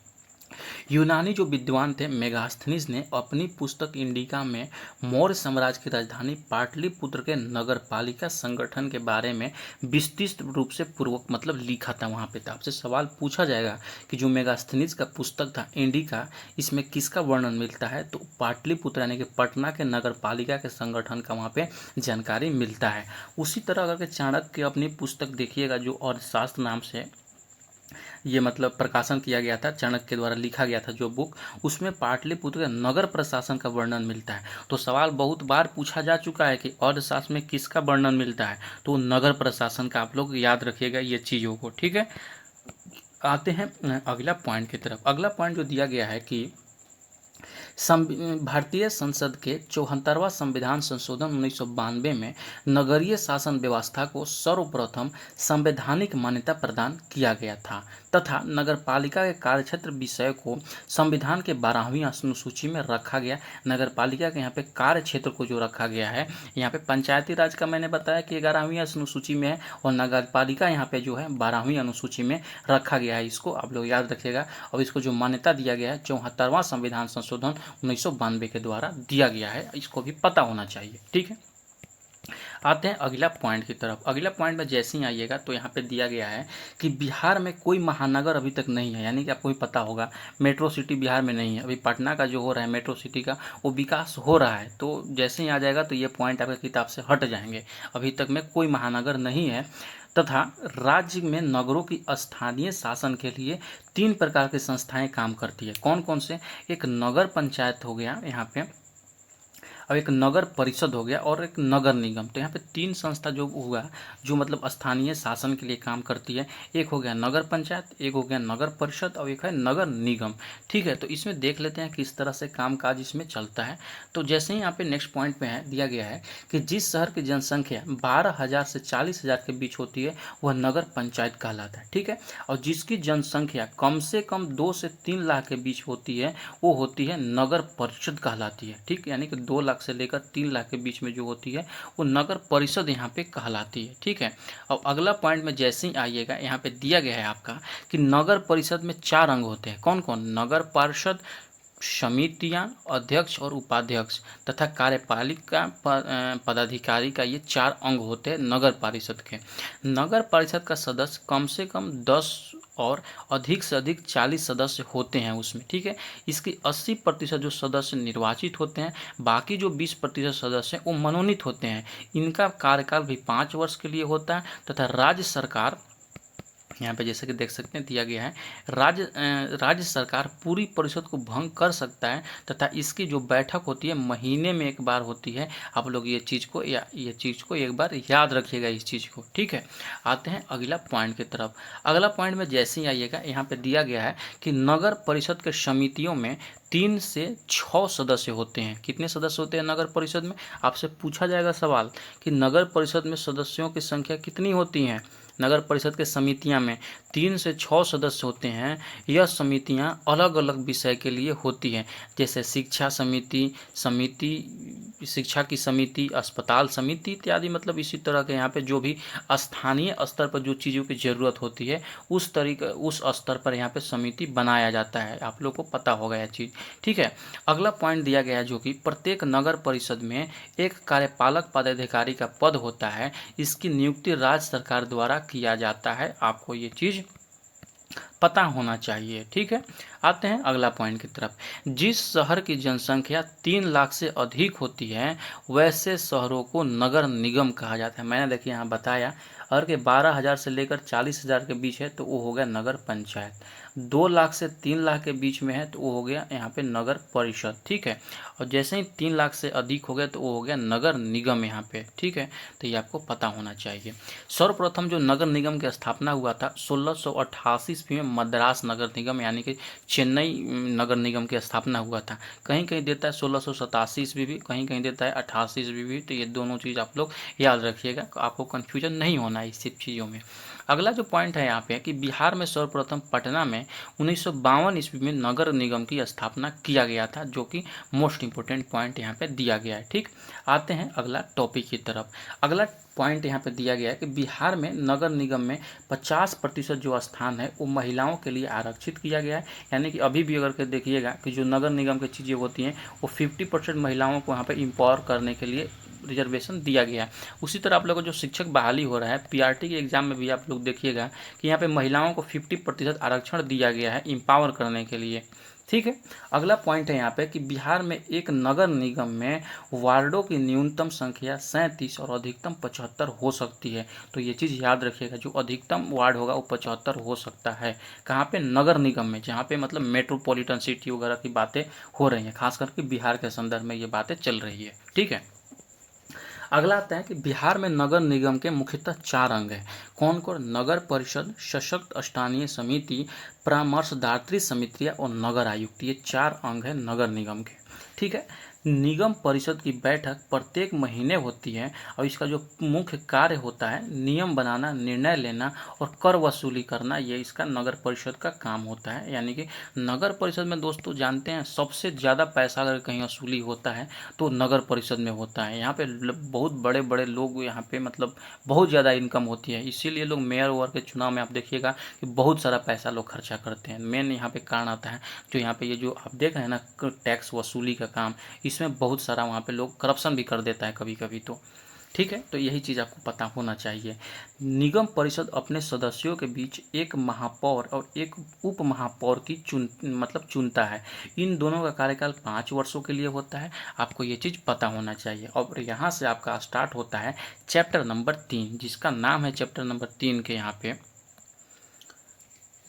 यूनानी जो विद्वान थे मेगास्थनीज ने अपनी पुस्तक इंडिका में मौर्य साम्राज्य की राजधानी पाटलिपुत्र के नगर पालिका संगठन के बारे में विस्तृत रूप से पूर्वक मतलब लिखा था वहाँ पे। तो आपसे सवाल पूछा जाएगा कि जो मेगास्थनीज का पुस्तक था इंडिका, इसमें किसका वर्णन मिलता है? तो पाटलिपुत्र यानी कि पटना के नगर पालिका के संगठन का वहाँ पे जानकारी मिलता है। उसी तरह अगर चाणक्य अपनी पुस्तक देखिएगा जो अर्थशास्त्र नाम से ये मतलब प्रकाशन किया गया था, चाणक्य के द्वारा लिखा गया था जो बुक, उसमें पाटलिपुत्र के नगर प्रशासन का वर्णन मिलता है। तो सवाल बहुत बार पूछा जा चुका है कि अर्थशास्त्र में किसका वर्णन मिलता है, तो नगर प्रशासन का, आप लोग याद रखिएगा ये चीज़ों को, ठीक है। आते हैं अगला पॉइंट की तरफ। अगला पॉइंट जो दिया गया है कि भारतीय संसद के 74वां संविधान संशोधन 1992 में नगरीय शासन व्यवस्था को सर्वप्रथम संवैधानिक मान्यता प्रदान किया गया था तथा नगरपालिका के कार्यक्षेत्र विषय को संविधान के 12वीं अनुसूची में रखा गया। नगरपालिका के यहाँ पे कार्य क्षेत्र को जो रखा गया है, यहाँ पे पंचायती राज का मैंने बताया कि 11वीं अनुसूची में है और नगरपालिका यहाँ पे जो है 12वीं अनुसूची में रखा गया है। इसको आप लोग याद रखिएगा। और इसको जो मान्यता दिया गया है 74वां संविधान संशोधन 1992 के द्वारा दिया गया है, इसको भी पता होना चाहिए, ठीक है। आते हैं अगला पॉइंट की तरफ। अगला पॉइंट में जैसे ही आइएगा तो यहाँ पे दिया गया है कि बिहार में कोई महानगर अभी तक नहीं है, यानी कि आपको भी पता होगा मेट्रो सिटी बिहार में नहीं है। अभी पटना का जो हो रहा है मेट्रो सिटी का वो विकास हो रहा है, तो जैसे ही आ जाएगा तो ये पॉइंट आपके किताब से हट जाएंगे। अभी तक में कोई महानगर नहीं है तथा राज्य में नगरों की स्थानीय शासन के लिए 3 प्रकार की संस्थाएं काम करती है। कौन कौन से? एक नगर पंचायत हो गया यहाँ पे, अब एक नगर परिषद हो गया और एक नगर निगम। तो यहाँ पे 3 संस्था जो हुआ जो मतलब स्थानीय शासन के लिए काम करती है। एक हो गया नगर पंचायत, एक हो गया नगर परिषद और एक है नगर निगम। ठीक है, तो इसमें देख लेते हैं किस तरह से कामकाज इसमें चलता है। तो जैसे ही यहाँ पे नेक्स्ट पॉइंट पे है दिया गया है कि जिस शहर की जनसंख्या 12,000 से 40,000 के बीच होती है वह नगर पंचायत कहलाता है। ठीक है, और जिसकी जनसंख्या कम से कम 2 से 3 लाख के बीच होती है वो होती है नगर परिषद कहलाती है। ठीक, यानी कि 2 लाख से लेकर 3 लाख के बीच में जो होती है वो नगर परिषद यहाँ पे कहलाती है। ठीक है, अब अगला पॉइंट में जैसे ही आइएगा यहाँ पे दिया गया है आपका कि नगर परिषद में 4 अंग होते हैं। कौन कौन? नगर पार्षद, समितियां, अध्यक्ष और उपाध्यक्ष तथा कार्यपालिका पदाधिकारी का ये 4 अंग होते हैं नगर परिषद के। नगर परिषद का सदस्य कम से कम 10 और अधिक से अधिक 40 सदस्य होते हैं उसमें। ठीक है, इसकी 80% जो सदस्य निर्वाचित होते हैं, बाकी जो 20% सदस्य हैं वो मनोनीत होते हैं। इनका कार्यकाल भी 5 वर्ष के लिए होता है तथा राज्य सरकार, यहाँ पे जैसे कि देख सकते हैं दिया गया है, राज्य सरकार पूरी परिषद को भंग कर सकता है तथा इसकी जो बैठक होती है महीने में एक बार होती है। आप लोग ये चीज़ को एक बार याद रखिएगा इस चीज़ को। ठीक है, आते हैं अगला पॉइंट की तरफ। अगला पॉइंट में जैसे ही आइएगा यहाँ पे दिया गया है कि नगर परिषद के समितियों में 3 से 6 सदस्य होते हैं। कितने सदस्य होते हैं नगर परिषद में? आपसे पूछा जाएगा सवाल कि नगर परिषद में सदस्यों की संख्या कितनी होती है। नगर परिषद के समितियां में 3 से 6 सदस्य होते हैं। यह समितियां अलग अलग विषय के लिए होती हैं, जैसे शिक्षा शिक्षा की समिति, अस्पताल समिति इत्यादि। मतलब इसी तरह के यहाँ पे जो भी स्थानीय स्तर पर जो चीज़ों की ज़रूरत होती है उस स्तर पर यहाँ पे समिति बनाया जाता है। आप लोग को पता होगा यह चीज़। ठीक है, अगला पॉइंट दिया गया है जो कि प्रत्येक नगर परिषद में एक कार्यपालक पदाधिकारी का पद होता है। इसकी नियुक्ति राज्य सरकार द्वारा किया जाता है। आपको ये चीज़ पता होना चाहिए। ठीक है, आते हैं अगला पॉइंट की तरफ। जिस शहर की जनसंख्या 3 लाख से अधिक होती है वैसे शहरों को नगर निगम कहा जाता है। मैंने देखिए यहाँ बताया, अगर के 12,000 से लेकर 40,000 के बीच है तो वो हो गया नगर पंचायत। 2 लाख से 3 लाख के बीच में है तो वो हो गया यहाँ पे नगर परिषद। ठीक है, और जैसे ही 3 लाख से अधिक हो गया तो वो हो गया नगर निगम यहाँ पे। ठीक है, तो ये आपको पता होना चाहिए। सर्वप्रथम जो नगर निगम की स्थापना हुआ था 1688 ईस्वी में मद्रास नगर निगम यानी कि चेन्नई नगर निगम की स्थापना हुआ था। कहीं कहीं देता है 1687 ईस्वी भी, कहीं कहीं देता है 88 ईस्वी भी। तो ये दोनों चीज़ आप लोग याद रखिएगा, आपको कन्फ्यूजन नहीं होना है इस सब चीज़ों में। अगला जो पॉइंट है यहाँ पे कि बिहार में सर्वप्रथम पटना में 1952 ईस्वी में नगर निगम की स्थापना किया गया था, जो कि मोस्ट इंपोर्टेंट पॉइंट यहाँ पे दिया गया है। ठीक, आते हैं अगला टॉपिक की तरफ। अगला पॉइंट यहाँ पे दिया गया है कि बिहार में नगर निगम में 50% जो स्थान है वो महिलाओं के लिए आरक्षित किया गया है। यानी कि अभी भी अगर के देखिएगा कि जो नगर निगम की चीज़ें होती हैं वो 50% महिलाओं को यहाँ पे एम्पावर करने के लिए रिजर्वेशन दिया गया। उसी तरह आप लोगों को जो शिक्षक बहाली हो रहा है पीआरटी के एग्जाम में भी आप लोग देखिएगा कि यहाँ पे महिलाओं को 50% आरक्षण दिया गया है एम्पावर करने के लिए। ठीक है, अगला पॉइंट है यहाँ पे कि बिहार में एक नगर निगम में वार्डों की न्यूनतम संख्या 37 और अधिकतम 75 हो सकती है। तो ये चीज़ याद रखिएगा, जो अधिकतम वार्ड होगा वो 75 हो सकता है। कहाँ पे? नगर निगम में, जहाँ पे मतलब मेट्रोपॉलिटन सिटी वगैरह की बातें हो रही हैं, खास करके बिहार के संदर्भ में ये बातें चल रही है। ठीक है, अगला आता है कि बिहार में नगर निगम के मुख्यतः 4 अंग हैं। कौन कौन? नगर परिषद, सशक्त स्थानीय समिति, परामर्शदात्री समितियां और नगर आयुक्त। ये 4 अंग हैं नगर निगम के। ठीक है, निगम परिषद की बैठक प्रत्येक महीने होती है और इसका जो मुख्य कार्य होता है नियम बनाना, निर्णय लेना और कर वसूली करना, ये इसका नगर परिषद का काम होता है। यानी कि नगर परिषद में दोस्तों जानते हैं सबसे ज़्यादा पैसा अगर कहीं वसूली होता है तो नगर परिषद में होता है। यहाँ पे बहुत बड़े बड़े लोग यहाँ पे मतलब बहुत ज़्यादा इनकम होती है, इसीलिए लोग मेयर ओवर के चुनाव में आप देखिएगा कि बहुत सारा पैसा लोग खर्चा करते हैं। मेन यहाँ पे कारण आता है जो यहाँ पे ये जो आप देख रहे हैं ना टैक्स वसूली का काम, इसमें बहुत सारा वहाँ पे लोग करप्शन भी कर देता है कभी कभी। तो ठीक है, तो यही चीज़ आपको पता होना चाहिए। निगम परिषद अपने सदस्यों के बीच एक महापौर और एक उप महापौर की चुनता है। इन दोनों का कार्यकाल 5 वर्षों के लिए होता है। आपको ये चीज़ पता होना चाहिए। और यहाँ से आपका स्टार्ट होता है चैप्टर नंबर 3, जिसका नाम है चैप्टर नंबर 3 के यहाँ पे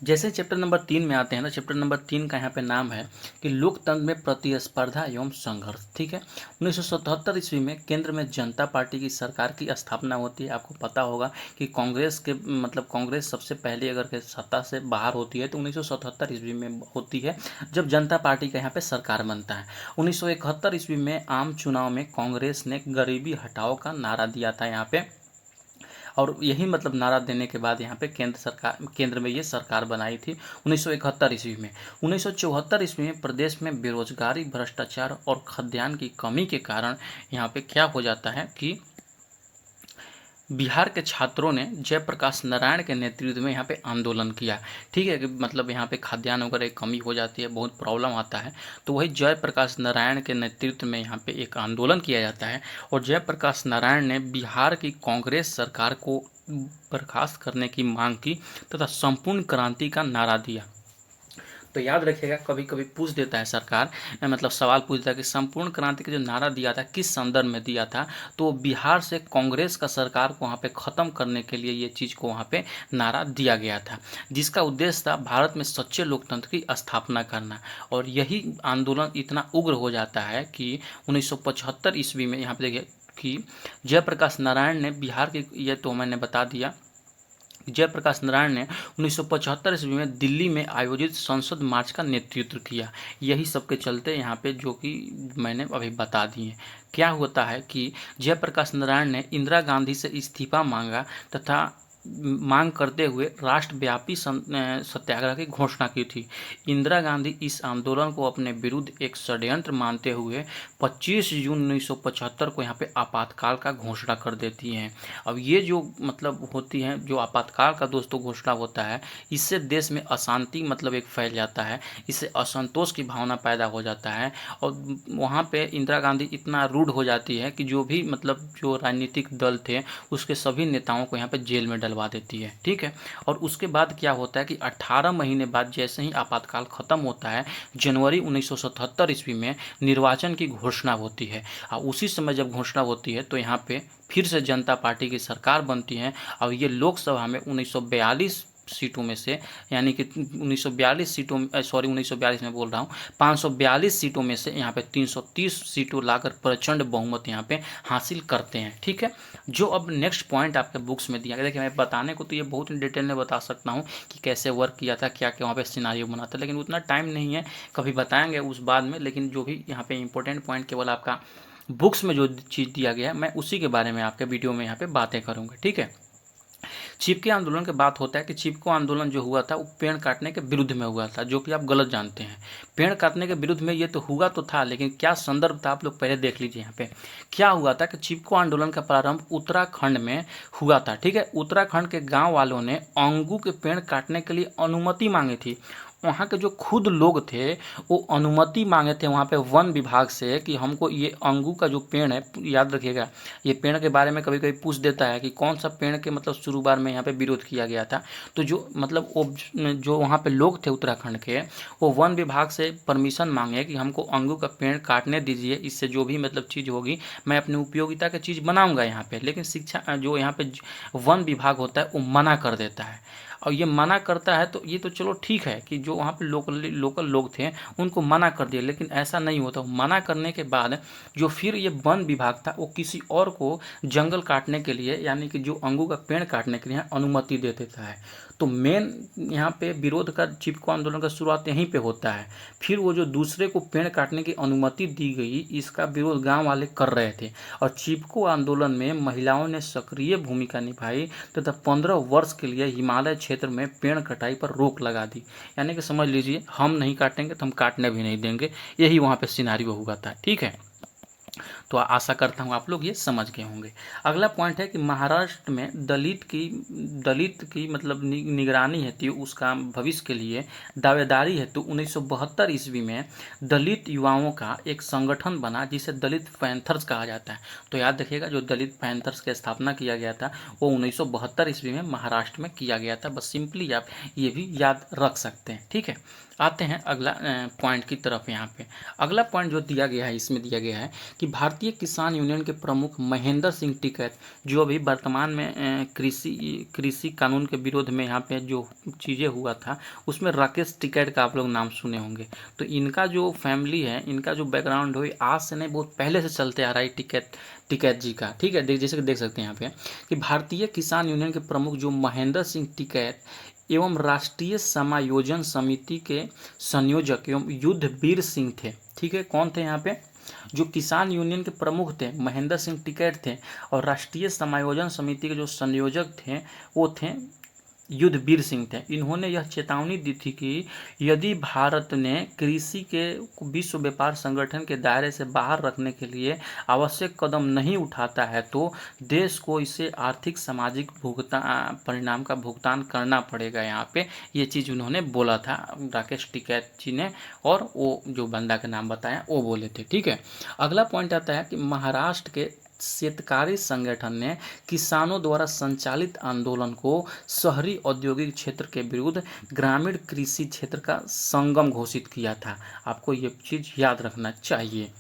जैसे चैप्टर नंबर 3 में आते हैं ना, चैप्टर नंबर 3 का यहाँ पे नाम है कि लोकतंत्र में प्रतिस्पर्धा एवं संघर्ष। ठीक है, 1977 ईस्वी में केंद्र में जनता पार्टी की सरकार की स्थापना होती है। आपको पता होगा कि कांग्रेस के मतलब कांग्रेस सबसे पहले अगर के सत्ता से बाहर होती है तो 1977 ईस्वी में होती है, जब जनता पार्टी का यहाँ पे सरकार बनता है। 1971 ईस्वी में आम चुनाव में कांग्रेस ने गरीबी हटाओ का नारा दिया था यहाँ पे, और यही मतलब नारा देने के बाद यहाँ पे केंद्र में ये सरकार बनाई थी 1971 ईस्वी में। 1974 ईस्वी में प्रदेश में बेरोजगारी, भ्रष्टाचार और खाद्यान्न की कमी के कारण यहाँ पे क्या हो जाता है कि बिहार के छात्रों ने जयप्रकाश नारायण के नेतृत्व में यहाँ पे आंदोलन किया। ठीक है, कि मतलब यहाँ पे खाद्यान्न वगैरह की कमी हो जाती है, बहुत प्रॉब्लम आता है, तो वही जयप्रकाश नारायण के नेतृत्व में यहाँ पे एक आंदोलन किया जाता है और जयप्रकाश नारायण ने बिहार की कांग्रेस सरकार को बर्खास्त करने की मांग की तथा संपूर्ण क्रांति का नारा दिया। तो याद रखिएगा, कभी कभी पूछ देता है सरकार, मतलब सवाल पूछता है कि संपूर्ण क्रांति का जो नारा दिया था किस संदर्भ में दिया था, तो बिहार से कांग्रेस का सरकार को वहाँ पे ख़त्म करने के लिए ये चीज़ को वहाँ पे नारा दिया गया था, जिसका उद्देश्य था भारत में सच्चे लोकतंत्र की स्थापना करना। और यही आंदोलन इतना उग्र हो जाता है कि 1975 ईस्वी में यहाँ पे देखिए कि जयप्रकाश नारायण ने बिहार के, ये तो मैंने बता दिया, जयप्रकाश नारायण ने 1975 ईस्वी में दिल्ली में आयोजित संसद मार्च का नेतृत्व किया। यही सब के चलते यहाँ पे जो कि मैंने अभी बता दिए। क्या होता है कि जयप्रकाश नारायण ने इंदिरा गांधी से इस्तीफा मांगा तथा मांग करते हुए राष्ट्रव्यापी सत्याग्रह की घोषणा की थी। इंदिरा गांधी इस आंदोलन को अपने विरुद्ध एक षड्यंत्र मानते हुए 25 जून 1975 को यहाँ पे आपातकाल का घोषणा कर देती हैं। अब ये जो मतलब होती है, जो आपातकाल का दोस्तों घोषणा होता है, इससे देश में अशांति मतलब एक फैल जाता है, इससे असंतोष की भावना पैदा हो जाता है और वहाँ पे इंदिरा गांधी इतना रूढ़ हो जाती है कि जो भी मतलब जो राजनीतिक दल थे उसके सभी नेताओं को यहाँ पे जेल में डलवा देती है। ठीक है, और उसके बाद क्या होता है कि 18 महीने बाद जैसे ही आपातकाल खत्म होता है, जनवरी 1977 ईस्वी में निर्वाचन की घोषणा होती है। और उसी समय जब घोषणा होती है तो यहाँ पे फिर से जनता पार्टी की सरकार बनती है और ये लोकसभा में 1942 सीटों में से, यानी कि 1942 सीटों, 1942 में बोल रहा हूँ, 542 सीटों में से यहाँ पे 330 सीटों लाकर प्रचंड बहुमत यहाँ पे हासिल करते हैं। ठीक है, जो अब नेक्स्ट पॉइंट आपके बुक्स में दिया गया, देखिए मैं बताने को तो ये बहुत डिटेल में बता सकता हूँ कि कैसे वर्क किया था, क्या क्या वहाँ पे सिनारियो बना था, लेकिन उतना टाइम नहीं है, कभी बताएंगे उस बाद में। लेकिन जो भी यहाँ पे इंपॉर्टेंट पॉइंट केवल आपका बुक्स में जो चीज़ दिया गया है मैं उसी के बारे में आपके वीडियो में यहाँ पे बातें करूँगा। ठीक है, चिपके आंदोलन की बात होता है कि चिपको आंदोलन जो हुआ था वो पेड़ काटने के विरुद्ध में हुआ था, जो कि आप गलत जानते हैं। पेड़ काटने के विरुद्ध में ये तो हुआ तो था, लेकिन क्या संदर्भ था आप लोग पहले देख लीजिए। यहाँ पे क्या हुआ था कि चिपको आंदोलन का प्रारंभ उत्तराखंड में हुआ था। ठीक है, उत्तराखंड के गाँव वालों ने अंगू के पेड़ काटने के लिए अनुमति मांगी थी। वहाँ के जो खुद लोग थे वो अनुमति मांगे थे वहाँ पे वन विभाग से कि हमको ये अंगू का जो पेड़ है, याद रखिएगा ये पेड़ के बारे में कभी कभी पूछ देता है कि कौन सा पेड़ के मतलब शुरुआत में यहाँ पे विरोध किया गया था। तो जो मतलब वो जो वहाँ पे लोग थे उत्तराखंड के, वो वन विभाग से परमिशन मांगे कि हमको अंगू का पेड़ काटने दीजिए, इससे जो भी मतलब चीज़ होगी मैं अपनी उपयोगिता की चीज़ बनाऊँगा यहाँ पर। लेकिन शिक्षा जो यहाँ पे वन विभाग होता है वो मना कर देता है, और ये मना करता है तो ये तो चलो ठीक है कि जो वहाँ पे लोकल लोग थे उनको मना कर दिया, लेकिन ऐसा नहीं होता। मना करने के बाद जो फिर ये वन विभाग था वो किसी और को जंगल काटने के लिए, यानी कि जो अंगू का पेड़ काटने के लिए अनुमति दे देता है। तो मेन यहाँ पे विरोध का चिपको आंदोलन का शुरुआत यहीं पे होता है। फिर वो जो दूसरे को पेड़ काटने की अनुमति दी गई, इसका विरोध गांव वाले कर रहे थे और चिपको आंदोलन में महिलाओं ने सक्रिय भूमिका निभाई तथा 15 वर्ष के लिए हिमालय क्षेत्र में पेड़ कटाई पर रोक लगा दी। यानी कि समझ लीजिए हम नहीं काटेंगे तो हम काटने भी नहीं देंगे, यही वहाँ पे सिनारियो हुआ था। ठीक है, तो आशा करता हूँ आप लोग ये समझ गए होंगे। अगला पॉइंट है कि महाराष्ट्र में दलित की मतलब निगरानी हेतु उसका भविष्य के लिए दावेदारी हेतु 1972 ईस्वी में दलित युवाओं का एक संगठन बना जिसे दलित पैंथर्स कहा जाता है। तो याद रखिएगा जो दलित पैंथर्स की स्थापना किया गया था वो 1972 ईस्वी में महाराष्ट्र में किया गया था। बस सिंपली आप ये भी याद रख सकते हैं। ठीक है, आते हैं अगला पॉइंट की तरफ। यहाँ पे अगला पॉइंट जो दिया गया है, इसमें दिया गया है कि भारतीय किसान यूनियन के प्रमुख महेंद्र सिंह टिकैत, जो अभी वर्तमान में कृषि कानून के विरोध में यहाँ पे जो चीज़ें हुआ था, उसमें राकेश टिकैत का आप लोग नाम सुने होंगे। तो इनका जो फैमिली है, इनका जो बैकग्राउंड है, आज से नहीं, बहुत पहले से चलते आ रहा है टिकैत जी का। ठीक है, जैसे कि देख सकते हैं यहाँ पे कि भारतीय किसान यूनियन के प्रमुख जो महेंद्र सिंह टिकैत एवं राष्ट्रीय समायोजन समिति के संयोजक एवं युद्धवीर सिंह थे। ठीक है, कौन थे यहाँ पे? जो किसान यूनियन के प्रमुख थे महेंद्र सिंह टिकैत थे, और राष्ट्रीय समायोजन समिति के जो संयोजक थे वो थे युद्धवीर सिंह थे। इन्होंने यह चेतावनी दी थी कि यदि भारत ने कृषि के विश्व व्यापार संगठन के दायरे से बाहर रखने के लिए आवश्यक कदम नहीं उठाता है तो देश को इसे आर्थिक सामाजिक परिणाम का भुगतान करना पड़ेगा। यहाँ पे ये चीज़ उन्होंने बोला था राकेश टिकैत जी ने, और वो जो बंदा का नाम बताया वो बोले थे। ठीक है, अगला पॉइंट आता है कि महाराष्ट्र के शेतकारी संगठन ने किसानों द्वारा संचालित आंदोलन को शहरी औद्योगिक क्षेत्र के विरुद्ध ग्रामीण कृषि क्षेत्र का संगम घोषित किया था। आपको ये चीज़ याद रखना चाहिए।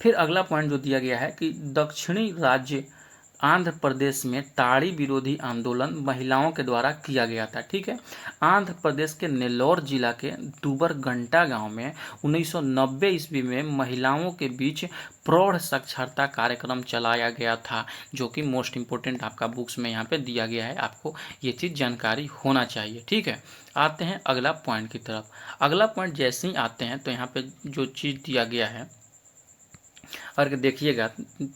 फिर अगला पॉइंट जो दिया गया है कि दक्षिणी राज्य आंध्र प्रदेश में ताड़ी विरोधी आंदोलन महिलाओं के द्वारा किया गया था। ठीक है, आंध्र प्रदेश के नेल्लोर जिला के दुबरगंटा गांव में 1990 ईस्वी में महिलाओं के बीच प्रौढ़ साक्षरता कार्यक्रम चलाया गया था, जो कि मोस्ट इम्पोर्टेंट आपका बुक्स में यहाँ पे दिया गया है, आपको ये चीज़ जानकारी होना चाहिए। ठीक है, आते हैं अगला पॉइंट की तरफ। अगला पॉइंट जैसे ही आते हैं तो यहाँ पे जो चीज़ दिया गया है, और देखिएगा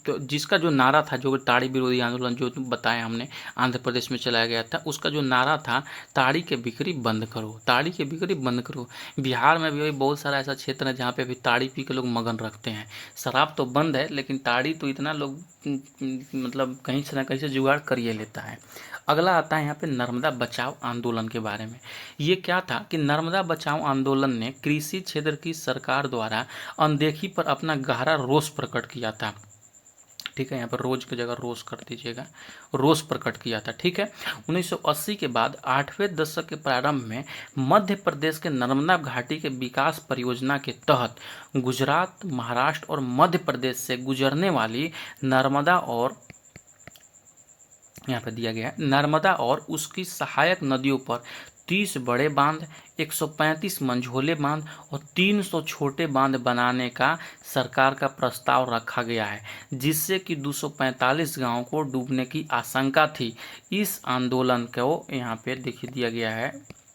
तो जिसका जो नारा था, जो ताड़ी विरोधी आंदोलन जो बताया हमने आंध्र प्रदेश में चलाया गया था, उसका जो नारा था ताड़ी के बिक्री बंद करो, ताड़ी की बिक्री बंद करो। बिहार में भी बहुत सारा ऐसा क्षेत्र है जहाँ पे अभी ताड़ी पी के लोग मगन रखते हैं। शराब तो बंद है, लेकिन ताड़ी तो इतना लोग मतलब कहीं से ना कहीं से जुगाड़ कर ही लेता है। अगला आता है यहाँ पे नर्मदा बचाओ आंदोलन के बारे में। ये क्या था कि नर्मदा बचाओ आंदोलन ने कृषि क्षेत्र की सरकार द्वारा अनदेखी पर अपना गहरा रोष प्रकट किया था। ठीक है, यहाँ पर रोज की जगह रोष कर दीजिएगा, रोष प्रकट किया था। ठीक है, 1980 के बाद 8वें दशक के प्रारंभ में मध्य प्रदेश के नर्मदा घाटी के विकास परियोजना के तहत गुजरात, महाराष्ट्र और मध्य प्रदेश से गुजरने वाली नर्मदा और यहाँ पर दिया गया है नर्मदा और उसकी सहायक नदियों पर 30 बड़े बांध, 135 मंझोले बांध और 300 छोटे बांध बनाने का सरकार का प्रस्ताव रखा गया है, जिससे कि 245 गांवों को डूबने की आशंका थी। इस आंदोलन को यहाँ पे देखिए दिया गया है,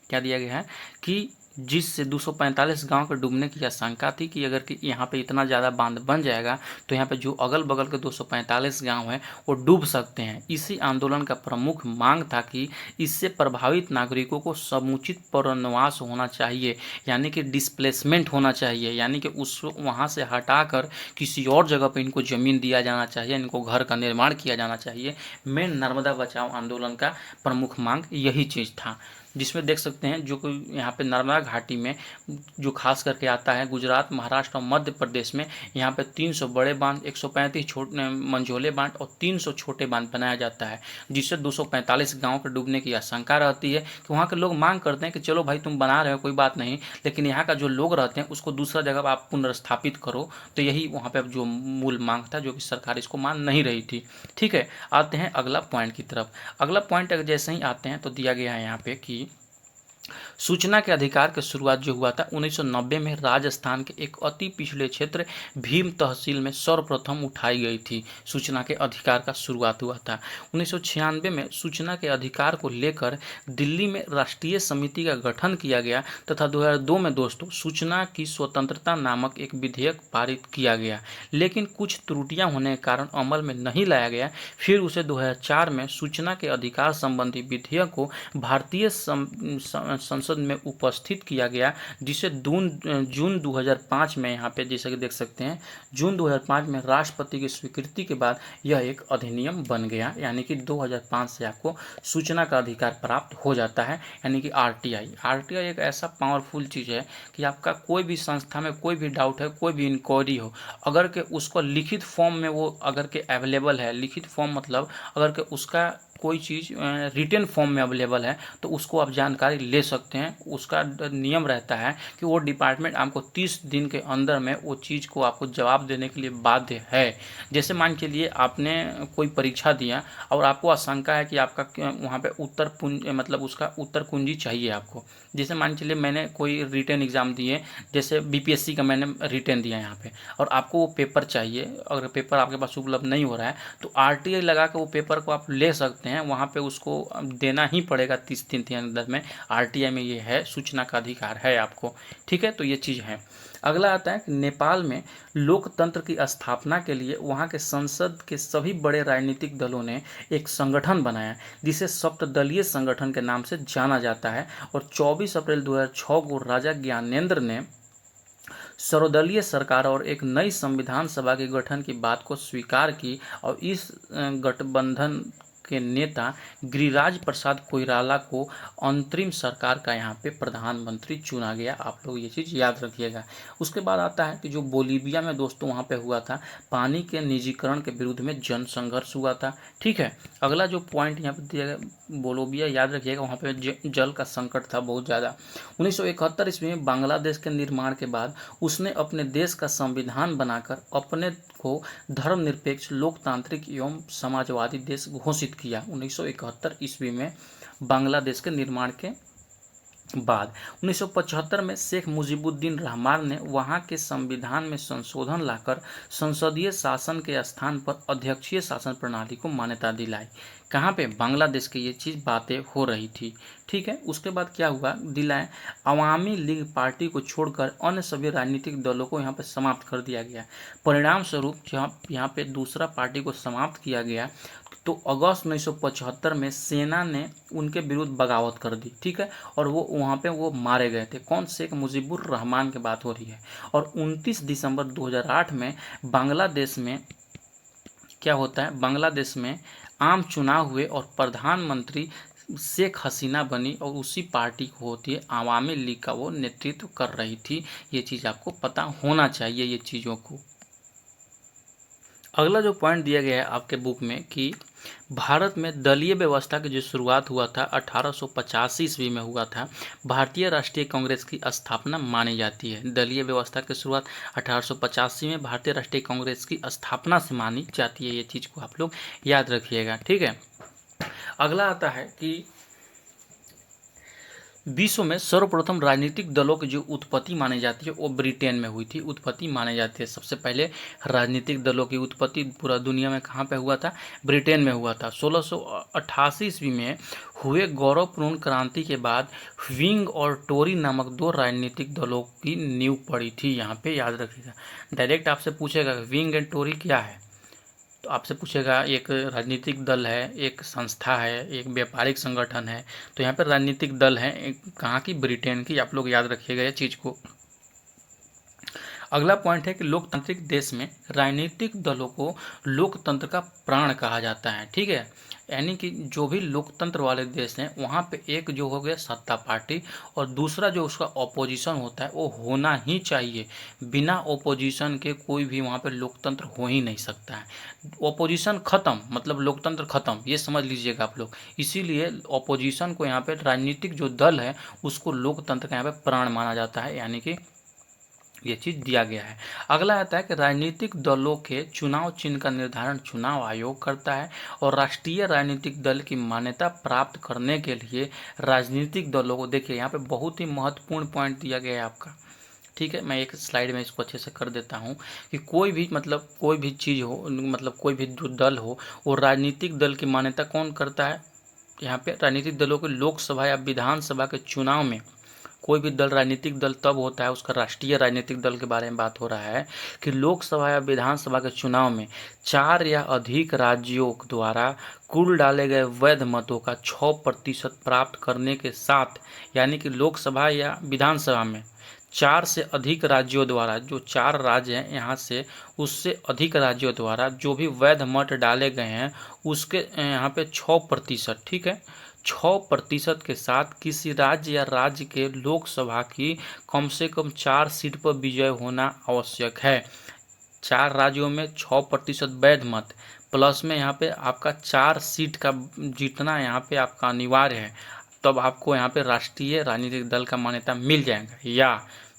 क्या दिया गया है कि जिससे 245 गांव के डूबने की आशंका थी कि अगर कि यहाँ पे इतना ज़्यादा बांध बन जाएगा तो यहाँ पे जो अगल बगल के 245 गांव हैं वो डूब सकते हैं। इसी आंदोलन का प्रमुख मांग था कि इससे प्रभावित नागरिकों को समुचित पुनर्वास होना चाहिए, यानी कि डिस्प्लेसमेंट होना चाहिए, यानी कि उस वहाँ से हटाकर किसी और जगह पर इनको ज़मीन दिया जाना चाहिए, इनको घर का निर्माण किया जाना चाहिए। मेन नर्मदा बचाओ आंदोलन का प्रमुख मांग यही चीज़ था, जिसमें देख सकते हैं जो यहाँ पे नर्मदा घाटी में जो खास करके आता है गुजरात, महाराष्ट्र और मध्य प्रदेश में, यहाँ पे 300 बड़े बांध, 135 छोटे मंझोले बांध और 300 छोटे बांध बनाया जाता है, जिससे 245 गांव के डूबने की आशंका रहती है। कि वहाँ के लोग मांग करते हैं कि चलो भाई तुम बना रहे हो कोई बात नहीं, लेकिन यहाँ का जो लोग रहते हैं उसको दूसरा जगह आप पुनर्स्थापित करो। तो यही वहाँ पर जो मूल मांग था, जो कि सरकार इसको मान नहीं रही थी। ठीक है, आते हैं अगला पॉइंट की तरफ। अगला पॉइंट अगर जैसे ही आते हैं तो दिया गया है यहाँ पे कि सूचना के अधिकार की शुरुआत जो हुआ था 1990 में राजस्थान के एक अति पिछड़े क्षेत्र भीम तहसील में सर्वप्रथम उठाई गई थी। सूचना के अधिकार का शुरुआत हुआ था 1996 में। सूचना के अधिकार को लेकर दिल्ली में राष्ट्रीय समिति का गठन किया गया तथा 2002 में दोस्तों सूचना की स्वतंत्रता नामक एक विधेयक पारित किया गया, लेकिन कुछ त्रुटियां होने के कारण अमल में नहीं लाया गया। फिर उसे 2004 में सूचना के अधिकार संबंधी विधेयक को भारतीय संसद में उपस्थित किया गया, जिसे जून 2005 में यहाँ पे जैसे कि देख सकते हैं जून 2005 में राष्ट्रपति की स्वीकृति के बाद यह एक अधिनियम बन गया, यानी कि 2005 से आपको सूचना का अधिकार प्राप्त हो जाता है, यानी कि आरटीआई एक ऐसा पावरफुल चीज़ है कि आपका कोई भी संस्था में कोई भी डाउट है, कोई भी इंक्वायरी हो, अगर के उसको लिखित फॉर्म में वो अगर के अवेलेबल है, लिखित फॉर्म मतलब अगर के उसका कोई चीज़ रिटन फॉर्म में अवेलेबल है तो उसको आप जानकारी ले सकते हैं। उसका नियम रहता है कि वो डिपार्टमेंट आपको 30 दिन के अंदर में वो चीज़ को आपको जवाब देने के लिए बाध्य है। जैसे मान के लिए आपने कोई परीक्षा दिया और आपको आशंका है कि आपका वहाँ पे मतलब उसका उत्तर कुंजी चाहिए आपको। जैसे मान के लिए मैंने कोई रिटन एग्ज़ाम दिए, जैसे बीपीएससी का मैंने रिटन दिया यहाँ पे, और आपको वो पेपर चाहिए, अगर पेपर आपके पास उपलब्ध नहीं हो रहा है तो आरटीआई लगा के वो पेपर को आप ले सकते हैं। वहाँ पे उसको देना ही पड़ेगा 30 दिन के अंदर में। आरटीआई में ये है, सूचना का अधिकार है आपको, ठीक है। तो ये चीज़ है। अगला आता है कि नेपाल में लोकतंत्र की स्थापना के लिए वहाँ के संसद के सभी बड़े राजनीतिक दलों ने एक संगठन बनाया जिसे सप्तदलीय संगठन के नाम से जाना जाता है। और 24 अप्रैल 2006 को राजा ज्ञानेंद्र ने सर्वदलीय सरकार और एक नई संविधान सभा के गठन की बात को स्वीकार की और इस गठबंधन के नेता गिरिराज प्रसाद कोइराला को अंतरिम सरकार का यहाँ पे प्रधानमंत्री चुना गया। आप लोग ये चीज़ याद रखिएगा। उसके बाद आता है कि जो बोलीविया में दोस्तों वहाँ पे हुआ था, पानी के निजीकरण के विरुद्ध में जन संघर्ष हुआ था, ठीक है। अगला जो पॉइंट यहाँ पे दिया गया बोलीविया, याद रखिएगा, वहाँ पे जल का संकट था बहुत ज़्यादा। 1971 ईस्वी में बांग्लादेश के निर्माण के बाद उसने अपने देश का संविधान बनाकर अपने को धर्मनिरपेक्ष, लोकतांत्रिक एवं समाजवादी देश घोषित किया। 1971 ईस्वी में बांग्लादेश के निर्माण के बाद 1975 में शेख मुजीबुद्दीन रहमान ने वहां के संविधान में संशोधन लाकर संसदीय शासन के स्थान पर अध्यक्षीय शासन प्रणाली को मान्यता दिलाई। कहाँ पे? बांग्लादेश की ये चीज़ बातें हो रही थी, ठीक है। उसके बाद क्या हुआ, दिलाए अवामी लीग पार्टी को छोड़कर अन्य सभी राजनीतिक दलों को यहाँ पे समाप्त कर दिया गया। परिणाम स्वरूप जहाँ यहाँ पे दूसरा पार्टी को समाप्त किया गया तो अगस्त 1975 में सेना ने उनके विरुद्ध बगावत कर दी, ठीक है। और वो वहाँ पे वो मारे गए थे। कौन? शेख मुजीबुर रहमान की बात हो रही है। और 29 दिसंबर 2008 में बांग्लादेश में क्या होता है, बांग्लादेश में आम चुनाव हुए और प्रधानमंत्री शेख हसीना बनी और उसी पार्टी को होती है आवामी लीग का वो नेतृत्व कर रही थी। ये चीज़ आपको पता होना चाहिए ये चीज़ों को। अगला जो पॉइंट दिया गया है आपके बुक में कि भारत में दलीय व्यवस्था की जो शुरुआत हुआ था 1885 ईस्वी में हुआ था। भारतीय राष्ट्रीय कांग्रेस की स्थापना मानी जाती है। दलीय व्यवस्था की शुरुआत 1885 में भारतीय राष्ट्रीय कांग्रेस की स्थापना से मानी जाती है। ये चीज़ को आप लोग याद रखिएगा, ठीक है। अगला आता है कि विश्व में सर्वप्रथम राजनीतिक दलों की जो उत्पत्ति मानी जाती है वो ब्रिटेन में हुई थी, उत्पत्ति मानी जाती है। सबसे पहले राजनीतिक दलों की उत्पत्ति पूरा दुनिया में कहाँ पे हुआ था? ब्रिटेन में हुआ था। 1688 ईस्वी में हुए गौरवपूर्ण क्रांति के बाद विंग और टोरी नामक दो राजनीतिक दलों की नींव पड़ी थी। यहाँ पे याद रखिएगा। डायरेक्ट आपसे पूछेगा विंग एंड टोरी क्या है, तो आपसे पूछेगा एक राजनीतिक दल है, एक संस्था है, एक व्यापारिक संगठन है। तो यहाँ पर राजनीतिक दल है, एक कहाँ की? ब्रिटेन की। आप लोग याद रखिएगा ये चीज़ को। अगला पॉइंट है कि लोकतांत्रिक देश में राजनीतिक दलों को लोकतंत्र का प्राण कहा जाता है, ठीक है। यानी कि जो भी लोकतंत्र वाले देश हैं वहाँ पे एक जो हो गया सत्ता पार्टी और दूसरा जो उसका ऑपोजिशन होता है वो होना ही चाहिए। बिना ऑपोजिशन के कोई भी वहाँ पे लोकतंत्र हो ही नहीं सकता है। ऑपोजिशन खत्म मतलब लोकतंत्र खत्म, ये समझ लीजिएगा आप लोग। इसीलिए ऑपोजिशन को यहाँ पे राजनीतिक जो दल है उसको लोकतंत्र का यहाँ पे प्राण माना जाता है, यानी कि ये चीज़ दिया गया है। अगला आता है कि राजनीतिक दलों के चुनाव चिन्ह का निर्धारण चुनाव आयोग करता है और राष्ट्रीय राजनीतिक दल की मान्यता प्राप्त करने के लिए राजनीतिक दलों को, देखिए यहाँ पे बहुत ही महत्वपूर्ण पॉइंट दिया गया है आपका, ठीक है। मैं एक स्लाइड में इसको अच्छे से कर देता हूँ कि कोई भी मतलब कोई भी चीज़ हो, मतलब कोई भी जो दल हो वो राजनीतिक दल की मान्यता कौन करता है? यहाँ पे राजनीतिक दलों के लोकसभा या विधानसभा के चुनाव में कोई भी दल राजनीतिक दल तब होता है, उसका राष्ट्रीय राजनीतिक दल के बारे में बात हो रहा है कि लोकसभा या विधानसभा के चुनाव में 4 या अधिक राज्यों द्वारा कुल डाले गए वैध मतों का 6% प्राप्त करने के साथ, यानी कि लोकसभा या विधानसभा में 4 से अधिक राज्यों द्वारा, जो 4 राज्य हैं यहाँ से उससे अधिक राज्यों द्वारा जो भी वैध मत डाले गए हैं उसके यहाँ पे 6%, ठीक है, 6% के साथ किसी राज्य या राज्य के लोकसभा की कम से कम 4 सीट पर विजय होना आवश्यक है। 4 राज्यों में 6% वैध मत प्लस में यहाँ पे आपका 4 सीट का जीतना यहाँ पे आपका अनिवार्य है, तब आपको यहाँ पे राष्ट्रीय राजनीतिक दल का मान्यता मिल जाएगा। या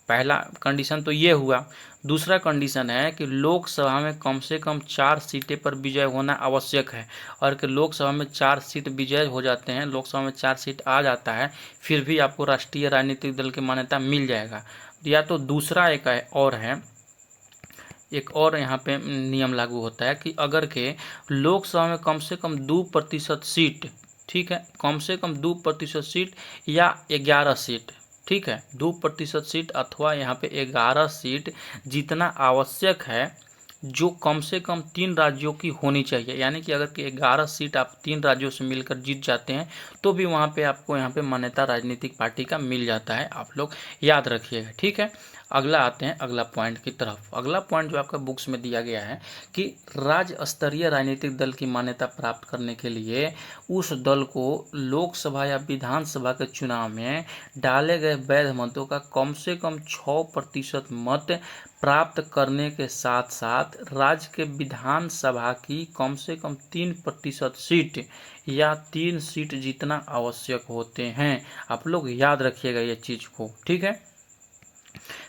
पहला कंडीशन तो ये हुआ। दूसरा कंडीशन है कि लोकसभा में कम से कम 4 सीटें पर विजय होना आवश्यक है, और कि लोकसभा में 4 सीट विजय हो जाते हैं, लोकसभा में 4 सीट आ जाता है, फिर भी आपको राष्ट्रीय राजनीतिक दल की मान्यता मिल जाएगा। या तो दूसरा एक और यहाँ पे नियम लागू होता है कि अगर के लोकसभा में कम से कम 2% सीट, ठीक है, कम से कम 2% सीट या 11 सीट, ठीक है, 2% सीट अथवा यहाँ पे 11 सीट जीतना आवश्यक है, जो कम से कम 3 राज्यों की होनी चाहिए। यानी कि अगर कि 11 सीट आप 3 राज्यों से मिलकर जीत जाते हैं तो भी वहाँ पे आपको यहाँ पे मान्यता राजनीतिक पार्टी का मिल जाता है। आप लोग याद रखिएगा, ठीक है। अगला आते हैं अगला पॉइंट की तरफ। अगला पॉइंट जो आपका बुक्स में दिया गया है कि राज्य स्तरीय राजनीतिक दल की मान्यता प्राप्त करने के लिए उस दल को लोकसभा या विधानसभा के चुनाव में डाले गए वैध मतों का कम से कम 6% मत प्राप्त करने के साथ साथ राज्य के विधानसभा की कम से कम 3% सीट या 3 सीट जीतना आवश्यक होते हैं। आप लोग याद रखिएगा ये चीज़ को, ठीक है।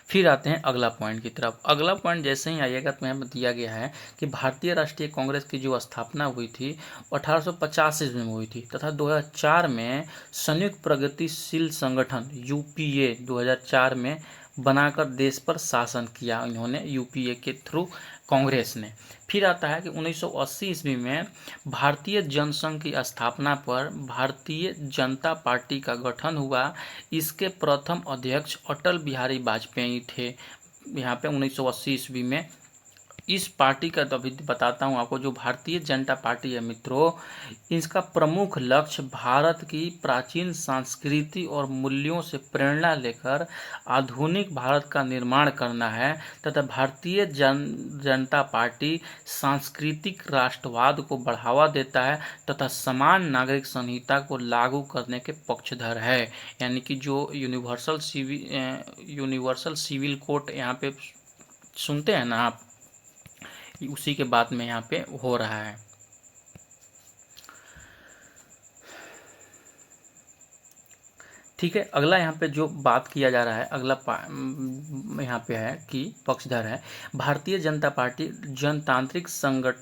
फिर आते हैं अगला पॉइंट की तरफ। अगला पॉइंट जैसे ही आइएगा तो यहाँ पर दिया गया है कि भारतीय राष्ट्रीय कांग्रेस की जो स्थापना हुई थी 1850 ईस्वी में हुई थी, तथा 2004 में संयुक्त प्रगतिशील संगठन यूपीए 2004 में बनाकर देश पर शासन किया इन्होंने, यूपीए के थ्रू कांग्रेस ने। फिर आता है कि 1980 ईस्वी में भारतीय जनसंघ की स्थापना पर भारतीय जनता पार्टी का गठन हुआ। इसके प्रथम अध्यक्ष अटल बिहारी वाजपेयी थे यहाँ पे 1980 ईस्वी में। इस पार्टी का तो अभी बताता हूँ आपको, जो भारतीय जनता पार्टी है मित्रों, इसका प्रमुख लक्ष्य भारत की प्राचीन संस्कृति और मूल्यों से प्रेरणा लेकर आधुनिक भारत का निर्माण करना है, तथा भारतीय जनता पार्टी सांस्कृतिक राष्ट्रवाद को बढ़ावा देता है तथा समान नागरिक संहिता को लागू करने के पक्षधर है। यानी कि जो यूनिवर्सल सिविल कोड यहाँ पे सुनते हैं ना आप, उसी के बाद में यहाँ पे हो रहा है। ठीक है, अगला यहाँ पे जो बात किया जा रहा है, अगला यहाँ पे है कि पक्षधर है भारतीय जनता पार्टी जनतांत्रिक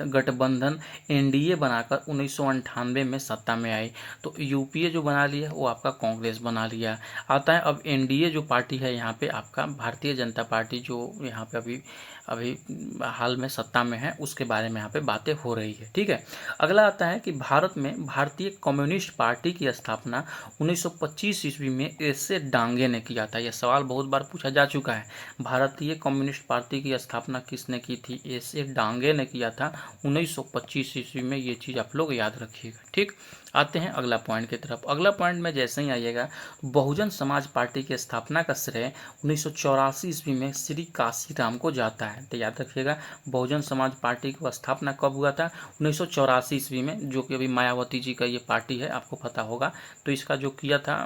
गठबंधन एनडीए बनाकर 1998 में सत्ता में आई। तो यूपीए जो बना लिया वो आपका कांग्रेस बना लिया। आता है अब एनडीए जो पार्टी है यहाँ पे आपका भारतीय जनता पार्टी जो यहाँ पे अभी हाल में सत्ता में है, उसके बारे में यहाँ पे बातें हो रही है, ठीक है। अगला आता है कि भारत में भारतीय कम्युनिस्ट पार्टी की स्थापना 1925 ईस्वी में एस.ए. डांगे ने किया था। यह सवाल बहुत बार पूछा जा चुका है। भारतीय कम्युनिस्ट पार्टी की स्थापना किसने की थी? एस.ए. डांगे ने किया था 1925 ईस्वी में। ये चीज़ आप लोग याद रखिएगा, ठीक। आते हैं अगला पॉइंट की तरफ। अगला पॉइंट में जैसे ही आइएगा, बहुजन समाज पार्टी की स्थापना का श्रेय 1984 ईस्वी में श्री काशीराम को जाता है। तो याद रखिएगा, बहुजन समाज पार्टी की स्थापना कब हुआ था? 1984 ईस्वी में, जो कि अभी मायावती जी का ये पार्टी है, आपको पता होगा। तो इसका जो किया था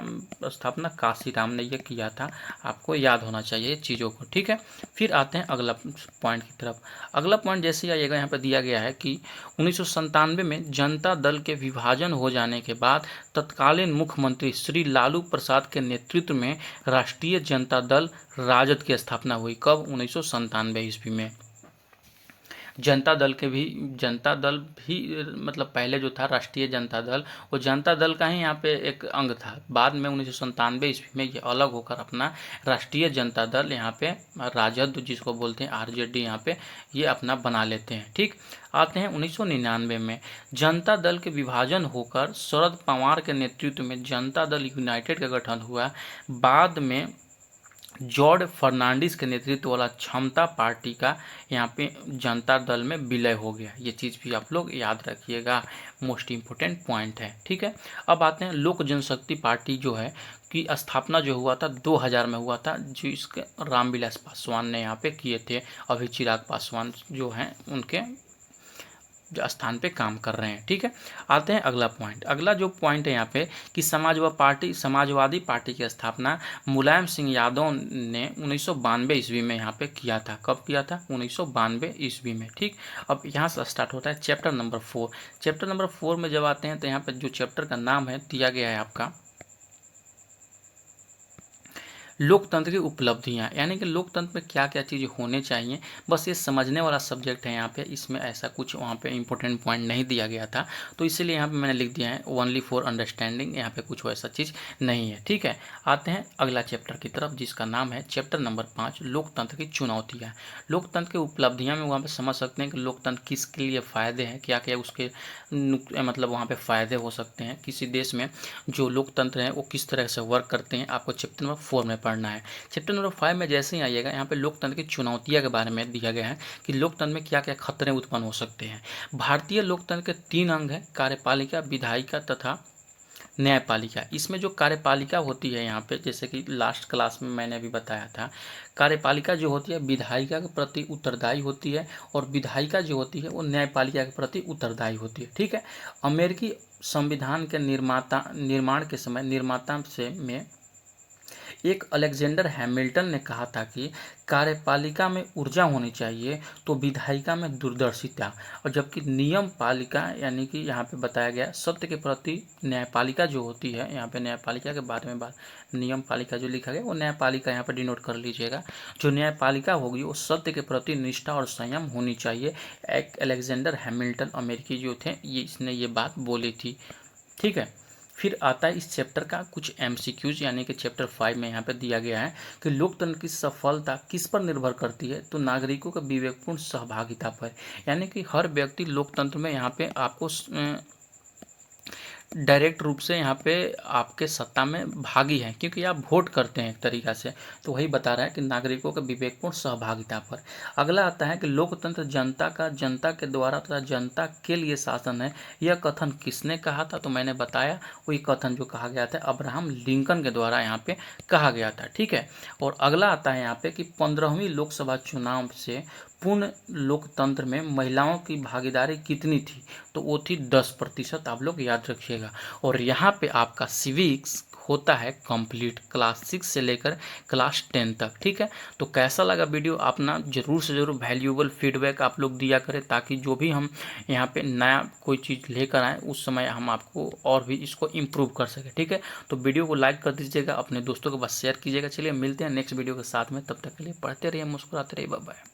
स्थापना काशीराम ने ये किया था, आपको याद होना चाहिए चीज़ों को, ठीक है। फिर आते हैं अगला पॉइंट की तरफ। अगला पॉइंट जैसे ही आइएगा, यहाँ पर दिया गया है कि 1997 में जनता दल के विभाजन हो जाने के बाद तत्कालीन मुख्यमंत्री श्री लालू प्रसाद के नेतृत्व में राष्ट्रीय जनता दल राजद की स्थापना हुई। कब? 1997 ईस्वी में। जनता दल भी मतलब पहले जो था राष्ट्रीय जनता दल, वो जनता दल का ही यहाँ पे एक अंग था। बाद में 1997 ईस्वी में ये अलग होकर अपना राष्ट्रीय जनता दल यहाँ पे राजद, जिसको बोलते हैं आरजेडी, यहाँ पे ये अपना बना लेते हैं, ठीक। आते हैं 1999 में जनता दल के विभाजन होकर शरद पवार के नेतृत्व में जनता दल यूनाइटेड का गठन हुआ। बाद में जॉर्ज फर्नांडिस के नेतृत्व वाला क्षमता पार्टी का यहाँ पे जनता दल में विलय हो गया। ये चीज़ भी आप लोग याद रखिएगा, मोस्ट इम्पोर्टेंट पॉइंट है, ठीक है। अब आते हैं लोक जनशक्ति पार्टी जो है की स्थापना जो हुआ था 2000 में हुआ था, जो इसके रामविलास पासवान ने यहाँ पे किए थे। अभी चिराग पासवान जो हैं उनके जो स्थान पे काम कर रहे हैं। ठीक है, आते हैं अगला पॉइंट। अगला जो पॉइंट है यहाँ पे कि समाजवादी पार्टी की स्थापना मुलायम सिंह यादव ने 1992 ईस्वी में यहाँ पे किया था। कब किया था? 1992 ईस्वी में। ठीक, अब यहाँ से स्टार्ट होता है चैप्टर नंबर 4। चैप्टर नंबर 4 में जब आते हैं तो यहाँ पे जो चैप्टर का नाम है दिया गया है आपका लोकतंत्र की उपलब्धियां, यानी कि लोकतंत्र में क्या क्या चीज़ें होने चाहिए, बस ये समझने वाला सब्जेक्ट है यहाँ पे। इसमें ऐसा कुछ वहाँ पे इंपॉर्टेंट पॉइंट नहीं दिया गया था, तो इसीलिए यहाँ पे मैंने लिख दिया है ओनली फॉर अंडरस्टैंडिंग। यहाँ पे कुछ वैसा चीज़ नहीं है। ठीक है, आते हैं अगला चैप्टर की तरफ जिसका नाम है चैप्टर नंबर 5 लोकतंत्र की चुनौतियाँ। लोकतंत्र की उपलब्धियाँ में वहाँ पर समझ सकते हैं कि लोकतंत्र किसके लिए फ़ायदे हैं, क्या क्या उसके मतलब वहाँ पे फ़ायदे हो सकते हैं, किसी देश में जो लोकतंत्र है वो किस तरह से वर्क करते हैं, आपको चैप्टर नंबर 4 में पढ़ना है। चैप्टर नंबर 5 में जैसे ही आइएगा यहाँ पे लोकतंत्र की चुनौतियाँ के बारे में दिया गया है कि लोकतंत्र में क्या क्या खतरे उत्पन्न हो सकते हैं। भारतीय लोकतंत्र के 3 अंग हैं, कार्यपालिका, विधायिका तथा न्यायपालिका। इसमें जो कार्यपालिका होती है यहाँ पे, जैसे कि लास्ट क्लास में मैंने अभी बताया था, कार्यपालिका जो होती है विधायिका के प्रति उत्तरदायी होती है और विधायिका जो होती है वो न्यायपालिका के प्रति उत्तरदायी होती है। ठीक है, अमेरिकी संविधान के निर्माण के समय निर्माता में एक अलेक्जेंडर हैमिल्टन ने कहा था कि कार्यपालिका में ऊर्जा होनी चाहिए तो विधायिका में दूरदर्शिता, और जबकि नियम पालिका यानी कि यहाँ पे बताया गया सत्य के प्रति न्यायपालिका जो होती है, यहाँ पे न्यायपालिका के बारे में बात, नियम पालिका जो लिखा गया वो न्यायपालिका यहाँ पे डिनोट कर लीजिएगा। जो न्यायपालिका होगी वो सत्य के प्रति निष्ठा और संयम होनी चाहिए। एक अलेक्जेंडर हैमिल्टन अमेरिकी जो थे इसने ये बात बोली थी। ठीक है, फिर आता है इस चैप्टर का कुछ MCQs, यानी कि चैप्टर 5 में यहाँ पे दिया गया है कि लोकतंत्र की सफलता किस पर निर्भर करती है, तो नागरिकों का विवेकपूर्ण सहभागिता पर। यानी कि हर व्यक्ति लोकतंत्र में यहाँ पे आपको डायरेक्ट रूप से यहाँ पे आपके सत्ता में भागी है, क्योंकि आप वोट करते हैं एक तरीक़ा से, तो वही बता रहा है कि नागरिकों के विवेकपूर्ण सहभागिता पर। अगला आता है कि लोकतंत्र जनता के द्वारा तथा जनता के लिए शासन है। यह कथन किसने कहा था? तो मैंने बताया वही कथन जो कहा गया था अब्राहम लिंकन के द्वारा यहाँ पे कहा गया था। ठीक है, और अगला आता है यहाँ पे कि 15वीं लोकसभा चुनाव से पूर्ण लोकतंत्र में महिलाओं की भागीदारी कितनी थी? तो वो थी 10%, आप लोग याद रखिएगा। और यहाँ पे आपका सिविक्स होता है कंप्लीट क्लास 6 से लेकर क्लास 10 तक। ठीक है, तो कैसा लगा वीडियो आप ना जरूर से जरूर वैल्यूएबल फीडबैक आप लोग दिया करें, ताकि जो भी हम यहाँ पे नया कोई चीज़ लेकर आएँ उस समय हम आपको और भी इसको इम्प्रूव कर सकें। ठीक है, तो वीडियो को लाइक कर दीजिएगा, अपने दोस्तों के पास शेयर कीजिएगा। चलिए मिलते हैं नेक्स्ट वीडियो के साथ में, तब तक के लिए पढ़ते रहिए, मुस्कुराते रहिए, बाय बाय।